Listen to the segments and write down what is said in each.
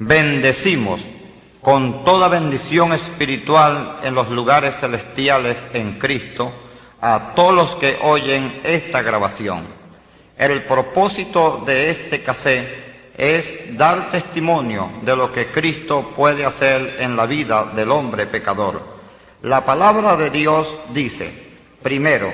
Bendecimos con toda bendición espiritual en los lugares celestiales en Cristo a todos los que oyen esta grabación. El propósito de este cassette es dar testimonio de lo que Cristo puede hacer en la vida del hombre pecador. La palabra de Dios dice: primero,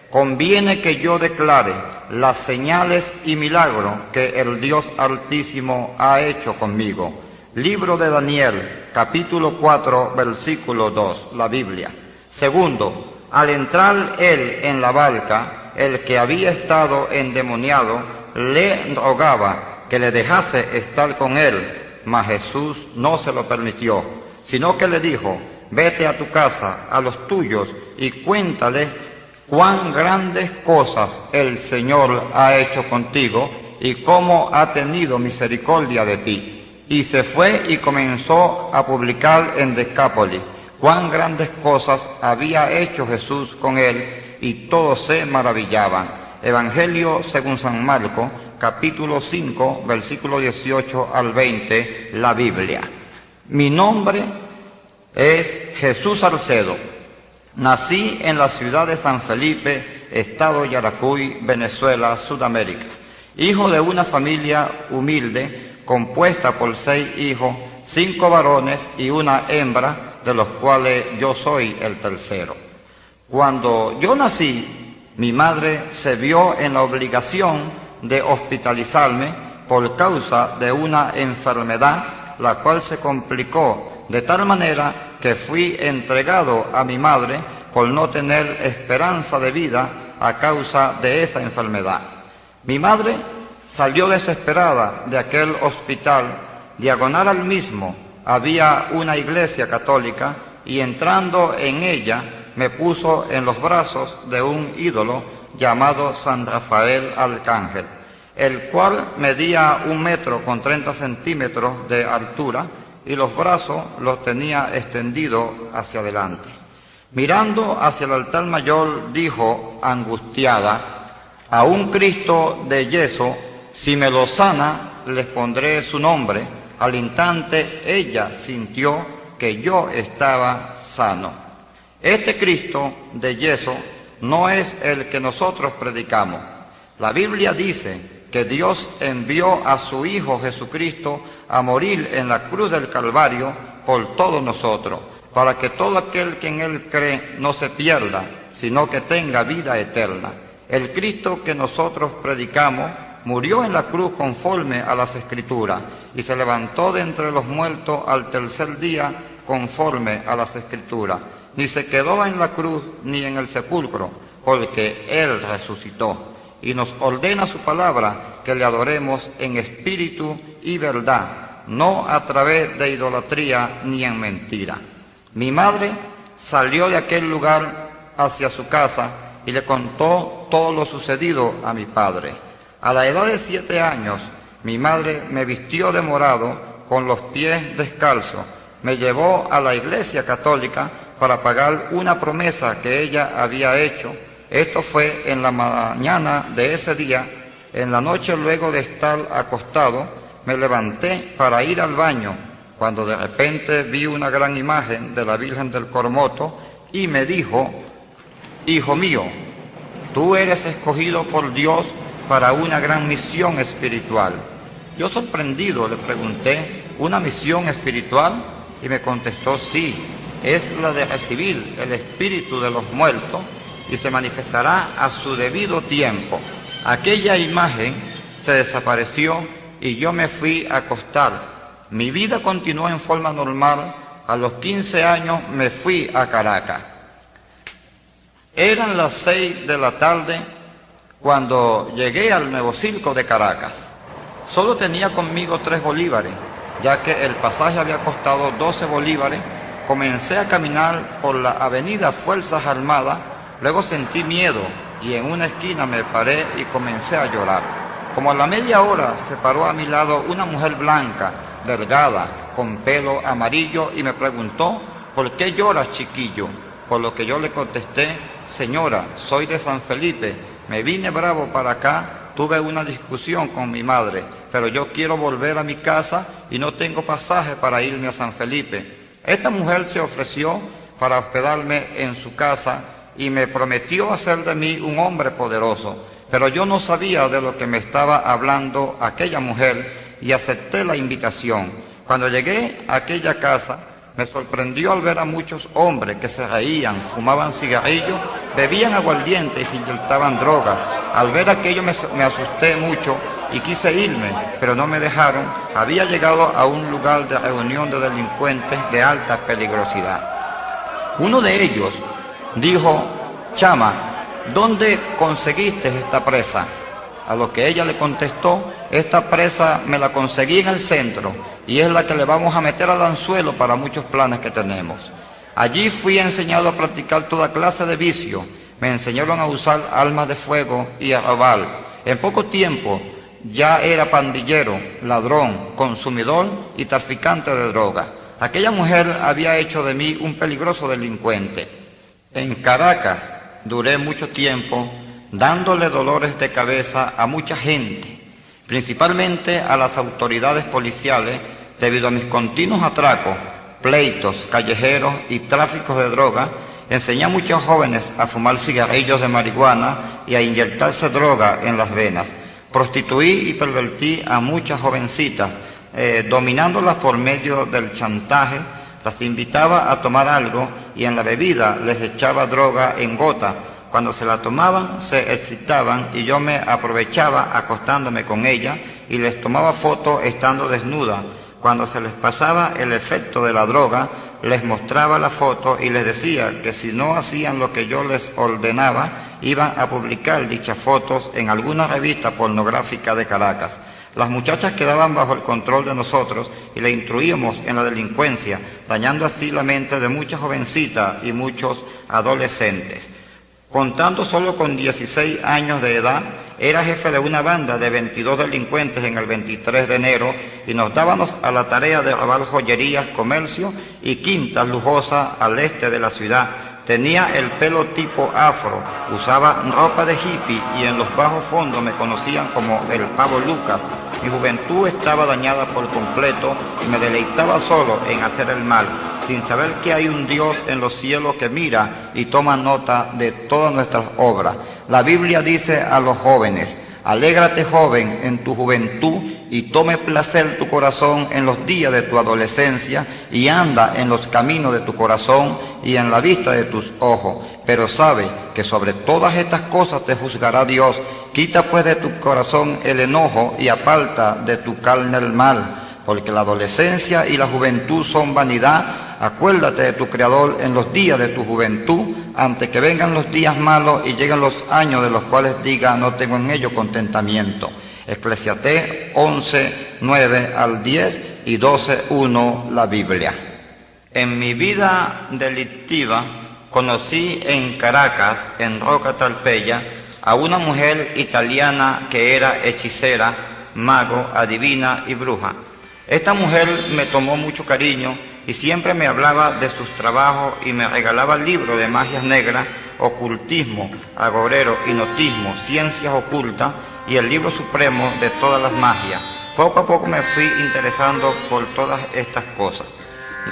conviene que yo declare las señales y milagros que el Dios Altísimo ha hecho conmigo. Libro de Daniel, capítulo 4, versículo 2, la Biblia. Segundo, al entrar él en la barca, el que había estado endemoniado le rogaba que le dejase estar con él, mas Jesús no se lo permitió, sino que le dijo: vete a tu casa, a los tuyos, y cuéntale cuán grandes cosas el Señor ha hecho contigo y cómo ha tenido misericordia de ti. Y se fue y comenzó a publicar en Decápolis cuán grandes cosas había hecho Jesús con él, y todos se maravillaban. Evangelio según San Marcos, capítulo 5, versículo 18 al 20, la Biblia. Mi nombre es Jesús Salcedo. Nací en la ciudad de San Felipe, estado Yaracuy, Venezuela, Sudamérica. Hijo de una familia humilde, compuesta por 6 hijos, 5 varones y una hembra, de los cuales yo soy el tercero. Cuando yo nací, mi madre se vio en la obligación de hospitalizarme por causa de una enfermedad, la cual se complicó de tal manera que fui entregado a mi madre por no tener esperanza de vida a causa de esa enfermedad. Mi madre salió desesperada de aquel hospital. Diagonal al mismo había una iglesia católica, y entrando en ella me puso en los brazos de un ídolo llamado San Rafael Arcángel, el cual medía 1,30 m de altura, y los brazos los tenía extendidos hacia adelante. Mirando hacia el altar mayor, dijo angustiada: a un Cristo de yeso, si me lo sana, les pondré su nombre. Al instante ella sintió que yo estaba sano. Este Cristo de yeso no es el que nosotros predicamos. La Biblia dice que Dios envió a su Hijo Jesucristo a morir en la cruz del Calvario por todos nosotros, para que todo aquel que en Él cree no se pierda, sino que tenga vida eterna. El Cristo que nosotros predicamos murió en la cruz conforme a las Escrituras, y se levantó de entre los muertos al tercer día conforme a las Escrituras. Ni se quedó en la cruz ni en el sepulcro, porque Él resucitó. Y nos ordena su palabra que le adoremos en espíritu y verdad, no a través de idolatría ni en mentira. Mi madre salió de aquel lugar hacia su casa y le contó todo lo sucedido a mi padre. A la edad de 7 años, mi madre me vistió de morado con los pies descalzos, me llevó a la iglesia católica para pagar una promesa que ella había hecho. Esto fue en la mañana de ese día. En la noche, luego de estar acostado, me levanté para ir al baño, cuando de repente vi una gran imagen de la Virgen del Cormoto y me dijo: hijo mío, tú eres escogido por Dios para una gran misión espiritual. Yo, sorprendido, le pregunté: ¿una misión espiritual? Y me contestó: sí, es la de recibir el espíritu de los muertos, y se manifestará a su debido tiempo. Aquella imagen se desapareció y yo me fui a acostar. Mi vida continuó en forma normal. A los 15 años me fui a Caracas. Eran las 6 de la tarde cuando llegué al Nuevo Circo de Caracas. Solo tenía conmigo 3 bolívares, ya que el pasaje había costado 12 bolívares. Comencé a caminar por la avenida Fuerzas Armadas, luego sentí miedo y en una esquina me paré y comencé a llorar. Como a la media hora se paró a mi lado una mujer blanca, delgada, con pelo amarillo, y me preguntó: ¿por qué lloras, chiquillo? Por lo que yo le contesté: señora, soy de San Felipe, me vine bravo para acá, tuve una discusión con mi madre, pero yo quiero volver a mi casa y no tengo pasaje para irme a San Felipe. Esta mujer se ofreció para hospedarme en su casa y me prometió hacer de mí un hombre poderoso, pero yo no sabía de lo que me estaba hablando aquella mujer y acepté la invitación. Cuando llegué a aquella casa, me sorprendió al ver a muchos hombres que se reían, fumaban cigarrillos, bebían aguardiente y se inyectaban drogas. Al ver aquello me asusté mucho y quise irme, pero no me dejaron. Había llegado a un lugar de reunión de delincuentes de alta peligrosidad. Uno de ellos dijo: «Chama, ¿dónde conseguiste esta presa?». A lo que ella le contestó: «Esta presa me la conseguí en el centro y es la que le vamos a meter al anzuelo para muchos planes que tenemos. Allí fui enseñado a practicar toda clase de vicio. Me enseñaron a usar armas de fuego y a robar. En poco tiempo ya era pandillero, ladrón, consumidor y traficante de droga. Aquella mujer había hecho de mí un peligroso delincuente. En Caracas duré mucho tiempo dándole dolores de cabeza a mucha gente, principalmente a las autoridades policiales, debido a mis continuos atracos, pleitos callejeros y tráficos de droga. Enseñé a muchos jóvenes a fumar cigarrillos de marihuana y a inyectarse droga en las venas. Prostituí y pervertí a muchas jovencitas, dominándolas por medio del chantaje. Las invitaba a tomar algo y en la bebida les echaba droga en gota. Cuando se la tomaban, se excitaban y yo me aprovechaba acostándome con ellas y les tomaba fotos estando desnuda. Cuando se les pasaba el efecto de la droga, les mostraba la foto y les decía que si no hacían lo que yo les ordenaba, iban a publicar dichas fotos en alguna revista pornográfica de Caracas. Las muchachas quedaban bajo el control de nosotros y le instruíamos en la delincuencia, dañando así la mente de muchas jovencitas y muchos adolescentes. Contando solo con 16 años de edad, era jefe de una banda de 22 delincuentes en el 23 de enero y nos dábamos a la tarea de robar joyerías, comercio y quintas lujosas al este de la ciudad. Tenía el pelo tipo afro, usaba ropa de hippie y en los bajos fondos me conocían como el Pavo Lucas. Mi juventud estaba dañada por completo y me deleitaba solo en hacer el mal, sin saber que hay un Dios en los cielos que mira y toma nota de todas nuestras obras. La Biblia dice a los jóvenes: «Alégrate, joven, en tu juventud y tome placer tu corazón en los días de tu adolescencia y anda en los caminos de tu corazón y en la vista de tus ojos. Pero sabe que sobre todas estas cosas te juzgará Dios. Quita pues de tu corazón el enojo y aparta de tu carne el mal, porque la adolescencia y la juventud son vanidad. Acuérdate de tu Creador en los días de tu juventud, antes que vengan los días malos y lleguen los años de los cuales diga: no tengo en ello contentamiento». Eclesiastés 11, 9 al 10 y 12, 1, la Biblia. En mi vida delictiva conocí en Caracas, en Roca Talpeya, a una mujer italiana que era hechicera, mago, adivina y bruja. Esta mujer me tomó mucho cariño y siempre me hablaba de sus trabajos y me regalaba libros de magias negras, ocultismo, agorero, hipnotismo, ciencias ocultas y el libro supremo de todas las magias. Poco a poco me fui interesando por todas estas cosas.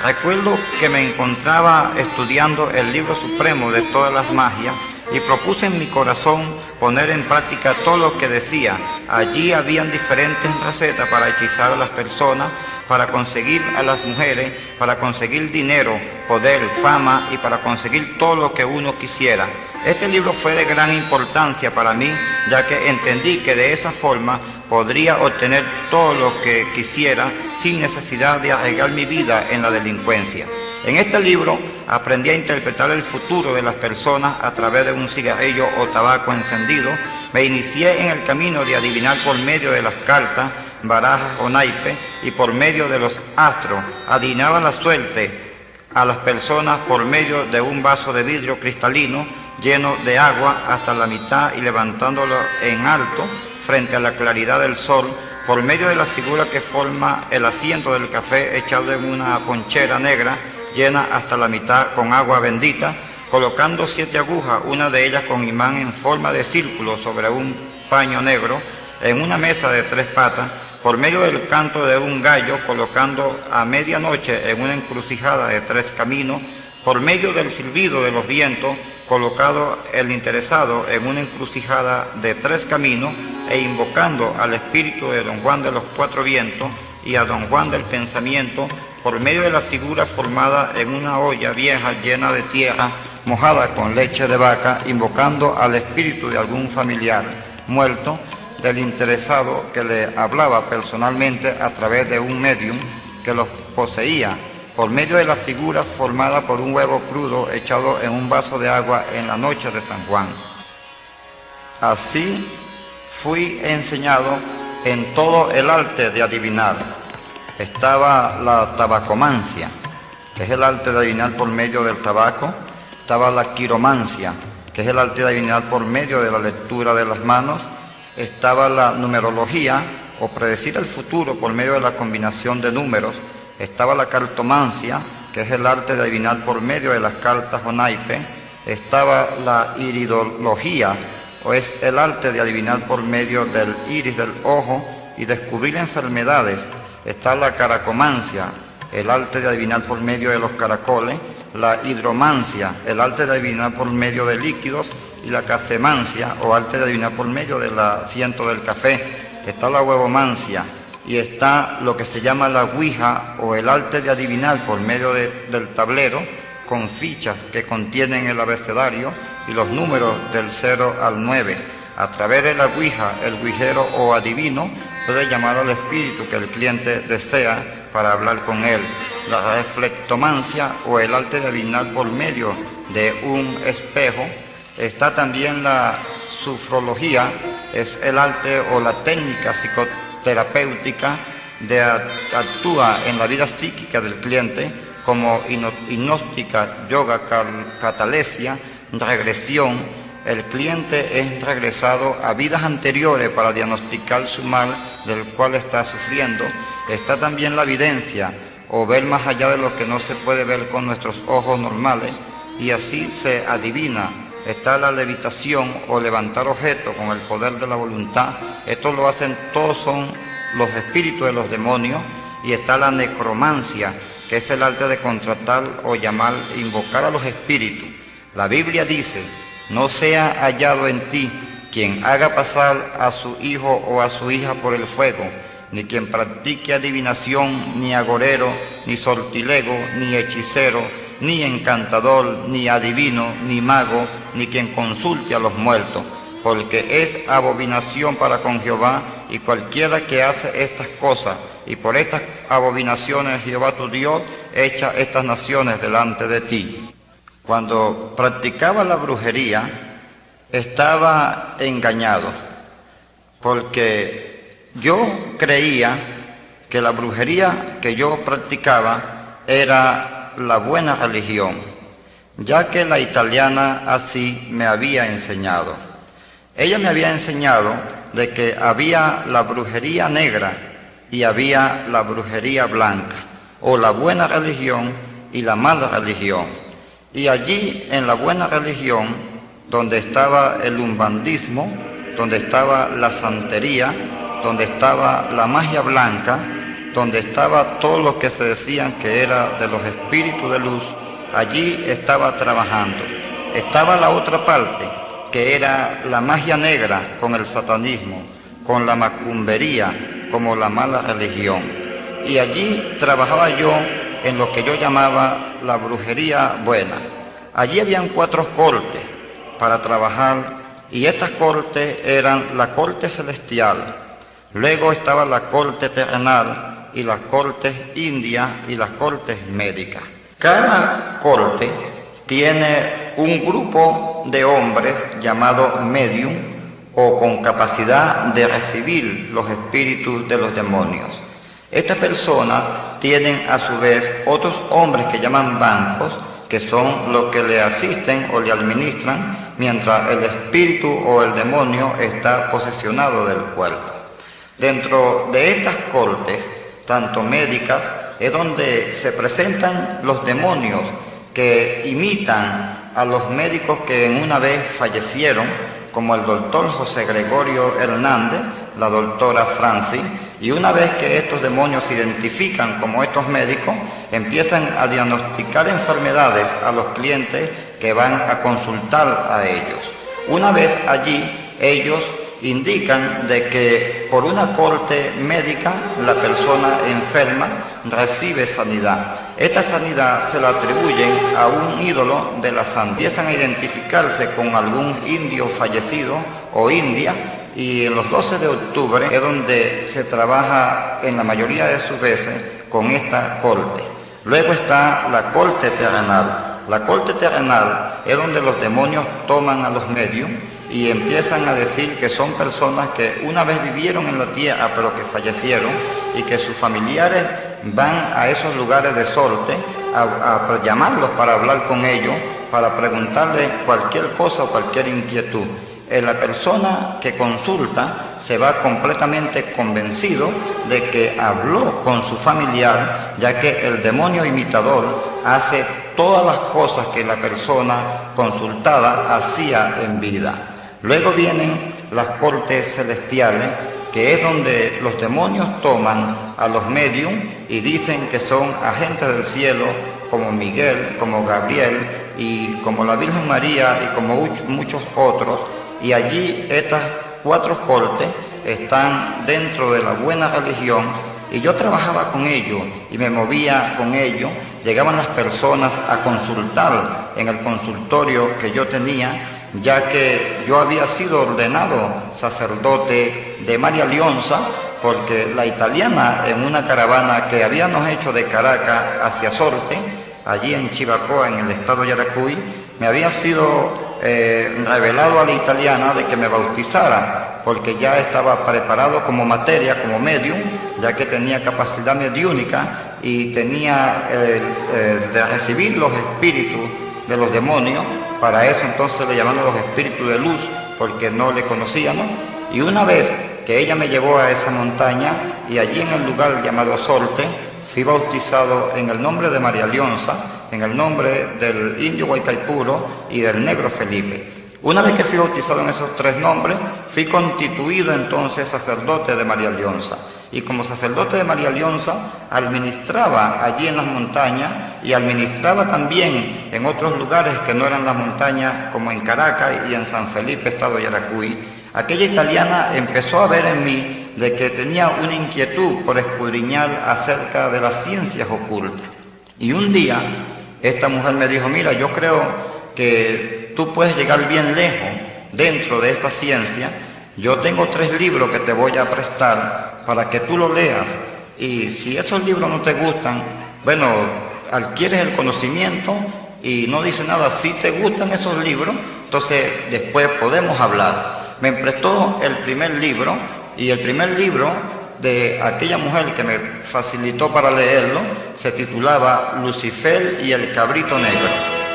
Recuerdo que me encontraba estudiando el libro supremo de todas las magias y propuse en mi corazón poner en práctica todo lo que decía. Allí habían diferentes recetas para hechizar a las personas, para conseguir a las mujeres, para conseguir dinero, poder, fama y para conseguir todo lo que uno quisiera. Este libro fue de gran importancia para mí, ya que entendí que de esa forma podría obtener todo lo que quisiera sin necesidad de arriesgar mi vida en la delincuencia. En este libro aprendí a interpretar el futuro de las personas a través de un cigarrillo o tabaco encendido. Me inicié en el camino de adivinar por medio de las cartas, barajas o naipes y por medio de los astros. Adivinaba la suerte a las personas por medio de un vaso de vidrio cristalino lleno de agua hasta la mitad y levantándolo en alto frente a la claridad del sol, por medio de la figura que forma el asiento del café echado en una ponchera negra llena hasta la mitad con agua bendita, colocando 7 agujas, una de ellas con imán en forma de círculo sobre un paño negro, en una mesa de 3 patas, por medio del canto de un gallo, colocando a medianoche en una encrucijada de 3 caminos, por medio del silbido de los vientos, colocado el interesado en una encrucijada de 3 caminos e invocando al espíritu de don Juan de los 4 vientos y a don Juan del pensamiento, por medio de la figura formada en una olla vieja llena de tierra, mojada con leche de vaca, invocando al espíritu de algún familiar muerto, del interesado que le hablaba personalmente a través de un medium que los poseía, por medio de la figura formada por un huevo crudo echado en un vaso de agua en la noche de San Juan. Así fui enseñado en todo el arte de adivinar. Estaba la tabacomancia, que es el arte de adivinar por medio del tabaco. Estaba la quiromancia, que es el arte de adivinar por medio de la lectura de las manos. Estaba la numerología, o predecir el futuro por medio de la combinación de números. Estaba la cartomancia, que es el arte de adivinar por medio de las cartas o naipes. Estaba la iridología, o es el arte de adivinar por medio del iris del ojo y descubrir enfermedades. Está la caracomancia, el arte de adivinar por medio de los caracoles. La hidromancia, el arte de adivinar por medio de líquidos. Y la cafemancia, o arte de adivinar por medio del asiento del café. Está la huevomancia, y está lo que se llama la ouija, o el arte de adivinar por medio del tablero, con fichas que contienen el abecedario y los números del 0 al 9. A través de la ouija, el ouijero o adivino puede llamar al espíritu que el cliente desea para hablar con él. La reflectomancia, o el arte de adivinar por medio de un espejo. Está también la sufrología, es el arte o la técnica psicoterapéutica de actúa en la vida psíquica del cliente, como hipnóstica, yoga, catalesia, regresión. El cliente es regresado a vidas anteriores para diagnosticar su mal del cual está sufriendo. Está también la evidencia, o ver más allá de lo que no se puede ver con nuestros ojos normales, y así se adivina. Está la levitación, o levantar objetos con el poder de la voluntad. Esto lo hacen, todos son los espíritus de los demonios. Y está la necromancia, que es el arte de contratar o llamar, invocar a los espíritus. La Biblia dice: no sea hallado en ti quien haga pasar a su hijo o a su hija por el fuego, ni quien practique adivinación, ni agorero, ni sortilego, ni hechicero, ni encantador, ni adivino, ni mago, ni quien consulte a los muertos, porque es abominación para con Jehová, y cualquiera que hace estas cosas, y por estas abominaciones Jehová tu Dios echa estas naciones delante de ti. Cuando practicaba la brujería, estaba engañado, porque yo creía que la brujería que yo practicaba era la buena religión, ya que la italiana así me había enseñado. Ella me había enseñado de que había la brujería negra y había la brujería blanca, o la buena religión y la mala religión. Y allí en la buena religión, donde estaba el umbandismo, donde estaba la santería, donde estaba la magia blanca, donde estaba todo lo que se decían que era de los espíritus de luz, allí estaba trabajando. Estaba la otra parte, que era la magia negra con el satanismo, con la macumbería, como la mala religión. Y allí trabajaba yo en lo que yo llamaba la brujería buena. Allí habían 4 cortes para trabajar, y estas cortes eran la corte celestial, luego estaba la corte terrenal, y las cortes indias y las cortes médicas. Cada corte tiene un grupo de hombres llamado medium, o con capacidad de recibir los espíritus de los demonios. Estas personas tienen a su vez otros hombres que llaman bancos, que son los que le asisten o le administran mientras el espíritu o el demonio está posesionado del cuerpo. Dentro de estas cortes, tanto médicas, es donde se presentan los demonios que imitan a los médicos que en una vez fallecieron, como el doctor José Gregorio Hernández, la doctora Francis, Y una vez que estos demonios se identifican como estos médicos, empiezan a diagnosticar enfermedades a los clientes que van a consultar a ellos. Una vez allí, ellos indican de que por una corte médica la persona enferma recibe sanidad. Esta sanidad se la atribuyen a un ídolo de la santa. Empiezan a identificarse con algún indio fallecido o india, y en los 12 de octubre es donde se trabaja en la mayoría de sus veces con esta corte. Luego está la corte terrenal. La corte terrenal es donde los demonios toman a los medios y empiezan a decir que son personas que una vez vivieron en la tierra pero que fallecieron, y que sus familiares van a esos lugares de sorte a llamarlos para hablar con ellos, para preguntarles cualquier cosa o cualquier inquietud. La persona que consulta se va completamente convencido de que habló con su familiar, ya que el demonio imitador hace todas las cosas que la persona consultada hacía en vida. Luego vienen las cortes celestiales, que es donde los demonios toman a los medium y dicen que son agentes del cielo, como Miguel, como Gabriel y como la Virgen María y como muchos otros. Y allí estas 4 cortes están dentro de la buena religión, y yo trabajaba con ellos y me movía con ellos. Llegaban las personas a consultar en el consultorio que yo tenía, ya que yo había sido ordenado sacerdote de María Leonza, porque la italiana, en una caravana que habíamos hecho de Caracas hacia Sorte, allí en Chivacoa, en el estado de Yaracuy, me había sido revelado a la italiana de que me bautizara, porque ya estaba preparado como materia, como medium, ya que tenía capacidad mediúnica y tenía de recibir los espíritus de los demonios. Para eso entonces le llamaban los espíritus de luz, porque no le conocíamos. Y una vez que ella me llevó a esa montaña, y allí en el lugar llamado Sorte, fui bautizado en el nombre de María Leonza, en el nombre del indio Guaycaipuro y del negro Felipe. Una vez que fui bautizado en esos 3 nombres, fui constituido entonces sacerdote de María Leonza. Y como sacerdote de María Leonza, administraba allí en las montañas, y administraba también en otros lugares que no eran las montañas, como en Caracas y en San Felipe, estado de Yaracuy. Aquella italiana empezó a ver en mí de que tenía una inquietud por escudriñar acerca de las ciencias ocultas. Y un día esta mujer me dijo: mira, yo creo que tú puedes llegar bien lejos dentro de esta ciencia. Yo tengo 3 libros que te voy a prestar para que tú los leas, y si esos libros no te gustan, bueno, adquieres el conocimiento y no dice nada. Si te gustan esos libros, entonces después podemos hablar. Me prestó el primer libro, y el primer libro de aquella mujer que me facilitó para leerlo se titulaba Lucifer y el Cabrito Negro.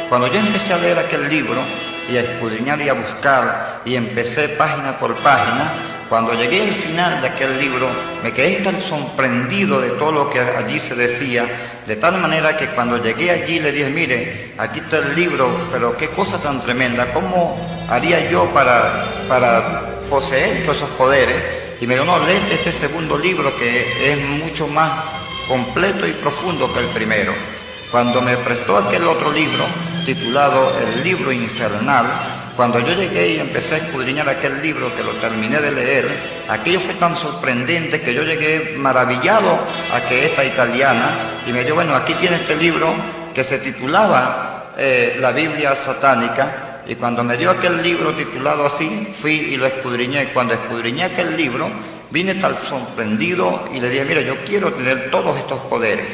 Cuando yo empecé a leer aquel libro y a escudriñar y a buscar, y empecé página por página, cuando llegué al final de aquel libro me quedé tan sorprendido de todo lo que allí se decía, de tal manera que cuando llegué allí le dije: mire, aquí está el libro, pero qué cosa tan tremenda, ¿cómo haría yo para poseer todos esos poderes? Y me dijo: no, léete este segundo libro, que es mucho más completo y profundo que el primero. Cuando me prestó aquel otro libro, titulado El Libro Infernal, cuando yo llegué y empecé a escudriñar aquel libro, que lo terminé de leer, aquello fue tan sorprendente que yo llegué maravillado a que esta italiana, y me dijo: bueno, aquí tiene este libro que se titulaba La Biblia Satánica. Y cuando me dio aquel libro titulado así, fui y lo escudriñé. Cuando escudriñé aquel libro, vine tan sorprendido y le dije: mira, yo quiero tener todos estos poderes.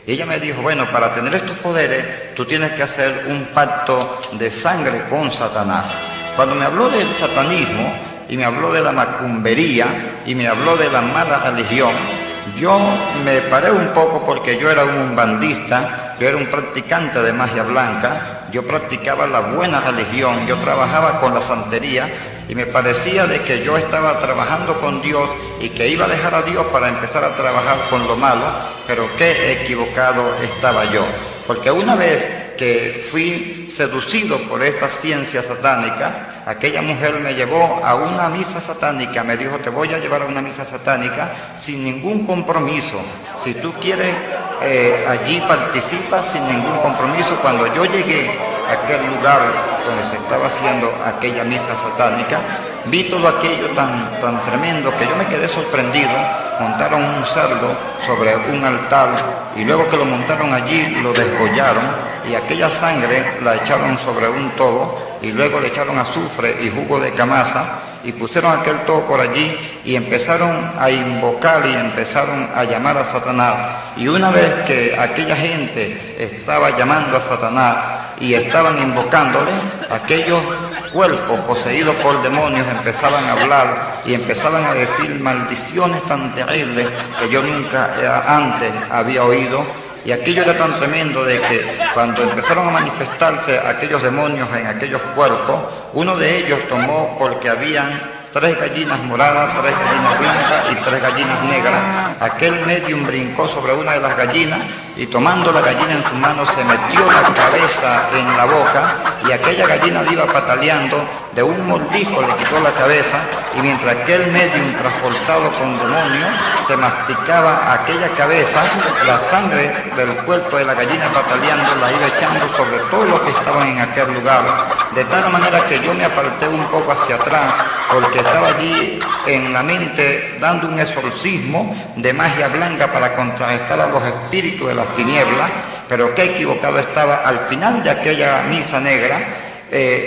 Y ella me dijo: bueno, para tener estos poderes, tú tienes que hacer un pacto de sangre con Satanás. Cuando me habló del satanismo, y me habló de la macumbería, y me habló de la mala religión, yo me paré un poco, porque yo era un umbandista, yo era un practicante de magia blanca, yo practicaba la buena religión, yo trabajaba con la santería, y me parecía de que yo estaba trabajando con Dios y que iba a dejar a Dios para empezar a trabajar con lo malo, pero qué equivocado estaba yo. Porque una vez que fui seducido por esta ciencia satánica, aquella mujer me llevó a una misa satánica, me dijo, te voy a llevar a una misa satánica sin ningún compromiso. Si tú quieres, allí participas sin ningún compromiso. Cuando yo llegué a aquel lugar donde se estaba haciendo aquella misa satánica, vi todo aquello tan tremendo que yo me quedé sorprendido. Montaron un cerdo sobre un altar y luego que lo montaron allí lo desgollaron y aquella sangre la echaron sobre un tobo y luego le echaron azufre y jugo de camasa y pusieron aquel tobo por allí y empezaron a invocar y empezaron a llamar a Satanás. Y una vez que aquella gente estaba llamando a Satanás y estaban invocándole, aquellos cuerpos poseídos por demonios empezaban a hablar y empezaban a decir maldiciones tan terribles que yo nunca antes había oído. Y aquello era tan tremendo de que cuando empezaron a manifestarse aquellos demonios en aquellos cuerpos, uno de ellos tomó, porque habían 3 gallinas moradas, 3 gallinas blancas y 3 gallinas negras. Aquel medium brincó sobre una de las gallinas y tomando la gallina en su mano se metió la cabeza en la boca y aquella gallina viva pataleando, de un mordisco le quitó la cabeza y mientras aquel medium transportado con demonios se masticaba aquella cabeza, la sangre del cuerpo de la gallina pataleando la iba echando sobre todo lo que estaban en aquel lugar, de tal manera que yo me aparté un poco hacia atrás porque estaba allí en la mente dando un exorcismo de magia blanca para contrarrestar a los espíritus de las tinieblas, pero qué equivocado estaba. Al final de aquella misa negra,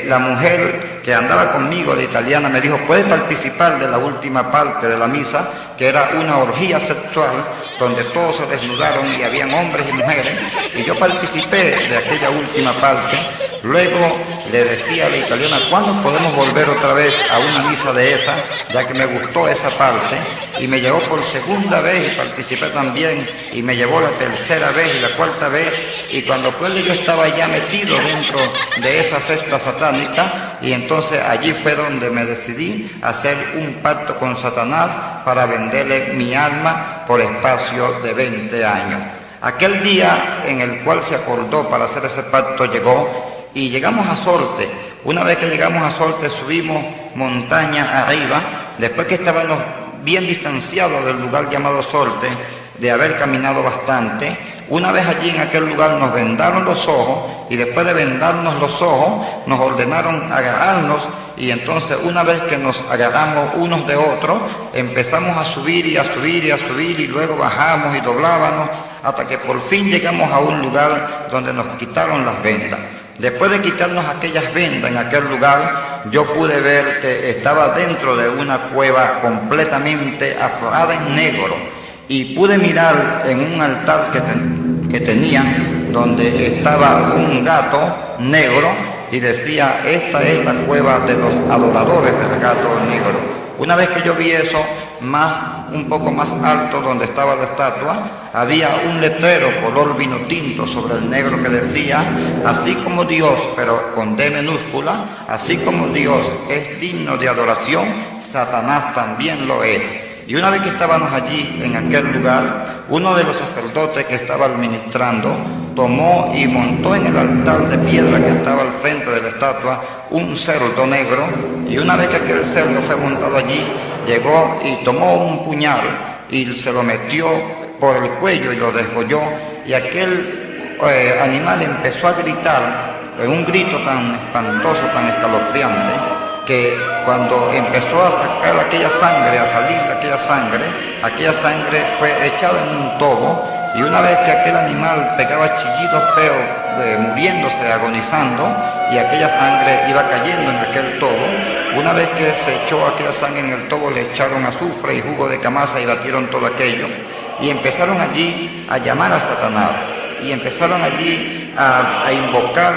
la mujer que andaba conmigo, la italiana, me dijo, ¿puedes participar de la última parte de la misa? Que era una orgía sexual donde todos se desnudaron y habían hombres y mujeres, y yo participé de aquella última parte. Luego le decía a la italiana, ¿cuándo podemos volver otra vez a una misa de esa? Ya que me gustó esa parte, y me llevó por segunda vez y participé también, y me llevó la tercera vez y la cuarta vez, y cuando pues yo estaba ya metido dentro de esa secta satánica, y entonces allí fue donde me decidí hacer un pacto con Satanás para venderle mi alma por espacio de 20 años. Aquel día en el cual se acordó para hacer ese pacto llegó, y llegamos a Sorte. Una vez que llegamos a Sorte subimos montaña arriba, después que estábamos bien distanciados del lugar llamado Sorte, de haber caminado bastante. Una vez allí en aquel lugar nos vendaron los ojos y después de vendarnos los ojos nos ordenaron agarrarnos, y entonces una vez que nos agarramos unos de otros empezamos a subir y a subir y a subir y luego bajamos y doblábamos hasta que por fin llegamos a un lugar donde nos quitaron las vendas. Después de quitarnos aquellas vendas en aquel lugar, yo pude ver que estaba dentro de una cueva completamente aforrada en negro, y pude mirar en un altar que tenían donde estaba un gato negro y decía, esta es la cueva de los adoradores del gato negro. Una vez que yo vi eso, un poco más alto donde estaba la estatua, había un letrero color vino tinto sobre el negro que decía, así como Dios, pero con D minúscula, así como Dios es digno de adoración, Satanás también lo es. Y una vez que estábamos allí en aquel lugar, uno de los sacerdotes que estaba administrando tomó y montó en el altar de piedra que estaba al frente de la estatua un cerdo negro, y una vez que aquel cerdo fue montado allí, llegó y tomó un puñal y se lo metió por el cuello y lo desgolló, y aquel animal empezó a gritar en un grito tan espantoso, tan escalofriante, que cuando empezó a sacar aquella sangre, a salir aquella sangre fue echada en un tobo, y una vez que aquel animal pegaba chillidos feos, muriéndose, agonizando, y aquella sangre iba cayendo en aquel tobo, una vez que se echó aquella sangre en el tobo, le echaron azufre y jugo de camasa y batieron todo aquello, y empezaron allí a llamar a Satanás, y empezaron allí a invocar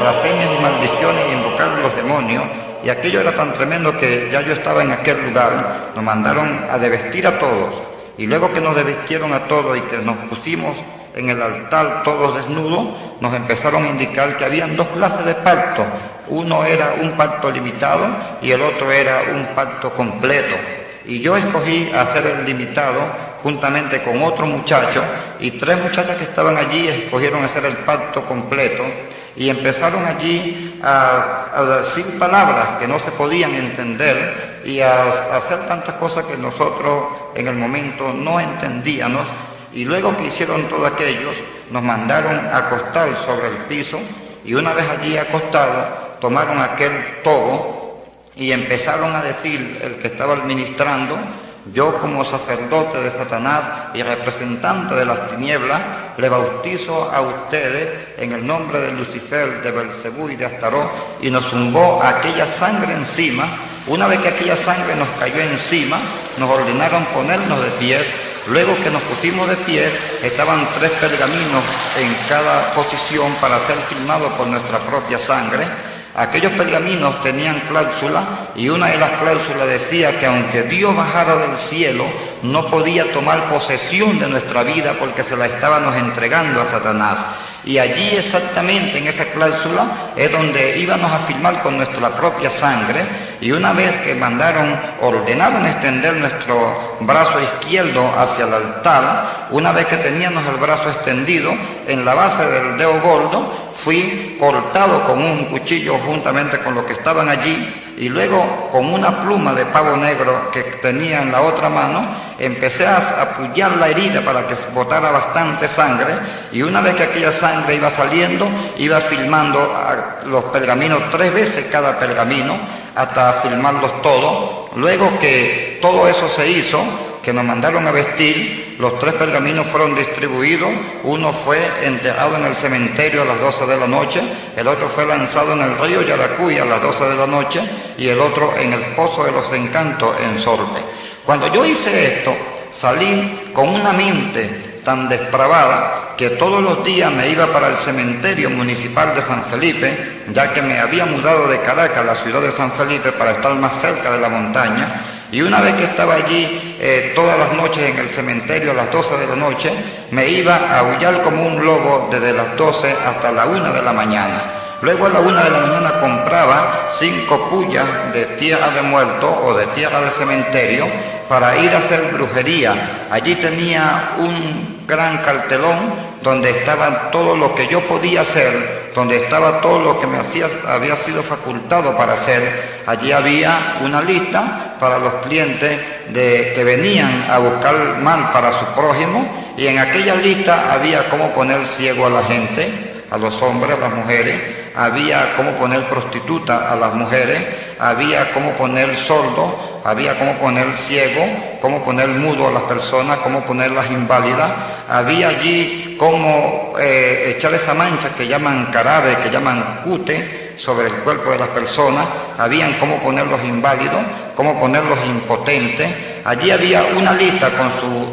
blasfemias y maldiciones y invocar los demonios. Y aquello era tan tremendo que ya yo estaba en aquel lugar, nos mandaron a desvestir a todos, y luego que nos desvistieron a todos y que nos pusimos en el altar todos desnudos, nos empezaron a indicar que habían 2 clases de pacto. Uno era un pacto limitado y el otro era un pacto completo. Y yo escogí hacer el limitado juntamente con otro muchacho, y 3 muchachas que estaban allí escogieron hacer el pacto completo. y empezaron allí a decir palabras que no se podían entender y a hacer tantas cosas que nosotros en el momento no entendíamos. Y luego que hicieron todo aquello, nos mandaron a acostar sobre el piso, y una vez allí acostados, tomaron aquel tobo y empezaron a decir, el que estaba administrando: yo, como sacerdote de Satanás y representante de las tinieblas, le bautizo a ustedes en el nombre de Lucifer, de Belcebú y de Astarot, y nos zumbó aquella sangre encima. Una vez que aquella sangre nos cayó encima, nos ordenaron ponernos de pies. Luego que nos pusimos de pies, estaban 3 pergaminos en cada posición para ser firmados por nuestra propia sangre. Aquellos pergaminos tenían cláusulas, y una de las cláusulas decía que aunque Dios bajara del cielo, no podía tomar posesión de nuestra vida porque se la estábamos entregando a Satanás. Y allí exactamente en esa cláusula es donde íbamos a firmar con nuestra propia sangre. Y una vez que ordenaron extender nuestro brazo izquierdo hacia el altar, una vez que teníamos el brazo extendido, en la base del dedo gordo fui cortado con un cuchillo juntamente con los que estaban allí, y luego con una pluma de pavo negro que tenía en la otra mano, empecé a apoyar la herida para que botara bastante sangre, y una vez que aquella sangre iba saliendo, iba filmando los pergaminos 3 veces cada pergamino, hasta filmarlos todos. Luego que todo eso se hizo, que nos mandaron a vestir, los 3 pergaminos fueron distribuidos. Uno fue enterrado en el cementerio a las 12 de la noche, el otro fue lanzado en el río Yaracuy a las 12 de la noche, y el otro en el Pozo de los Encantos en Sorte. Cuando yo hice esto, salí con una mente tan depravada que todos los días me iba para el cementerio municipal de San Felipe, ya que me había mudado de Caracas a la ciudad de San Felipe para estar más cerca de la montaña. Y una vez que estaba allí todas las noches en el cementerio a las 12 de la noche, me iba a aullar como un lobo desde las 12 hasta la 1 de la mañana. Luego a la 1 de la mañana compraba 5 pullas de tierra de muerto o de tierra de cementerio para ir a hacer brujería. Allí tenía un gran cartelón donde estaba todo lo que yo podía hacer, donde estaba todo lo que me había sido facultado para hacer. Allí había una lista para los clientes que venían a buscar mal para su prójimo, y en aquella lista había cómo poner ciego a la gente, a los hombres, a las mujeres, había cómo poner prostituta a las mujeres, había cómo poner sordo, había cómo poner ciego, cómo poner mudo a las personas, cómo ponerlas inválidas, había allí cómo echar esa mancha que llaman carabe, que llaman cute, sobre el cuerpo de las personas, habían cómo ponerlos inválidos, cómo ponerlos impotentes. Allí había una lista con su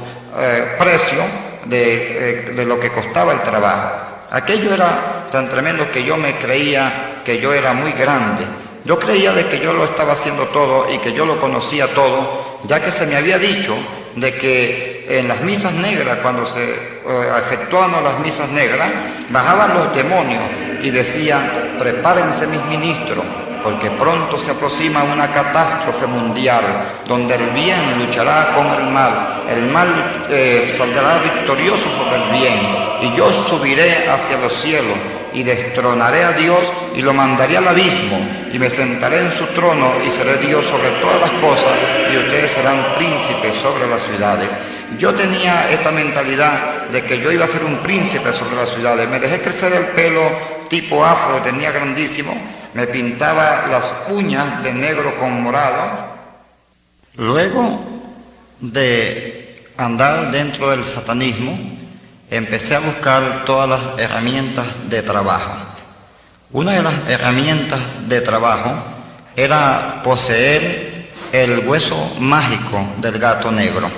precio de lo que costaba el trabajo. Aquello era tan tremendo que yo me creía que yo era muy grande. Yo creía de que yo lo estaba haciendo todo y que yo lo conocía todo, ya que se me había dicho de que en las misas negras, cuando se efectuaban las misas negras, bajaban los demonios y decían: prepárense mis ministros, porque pronto se aproxima una catástrofe mundial, donde el bien luchará con el mal saldrá victorioso sobre el bien, y yo subiré hacia los cielos, y destronaré a Dios, y lo mandaré al abismo, y me sentaré en su trono, y seré Dios sobre todas las cosas, y ustedes serán príncipes sobre las ciudades. Yo tenía esta mentalidad de que yo iba a ser un príncipe sobre las ciudades. Me dejé crecer el pelo tipo afro, tenía grandísimo, me pintaba las uñas de negro con morado. Luego de andar dentro del satanismo, empecé a buscar todas las herramientas de trabajo. Una de las herramientas de trabajo era poseer el hueso mágico del gato negro.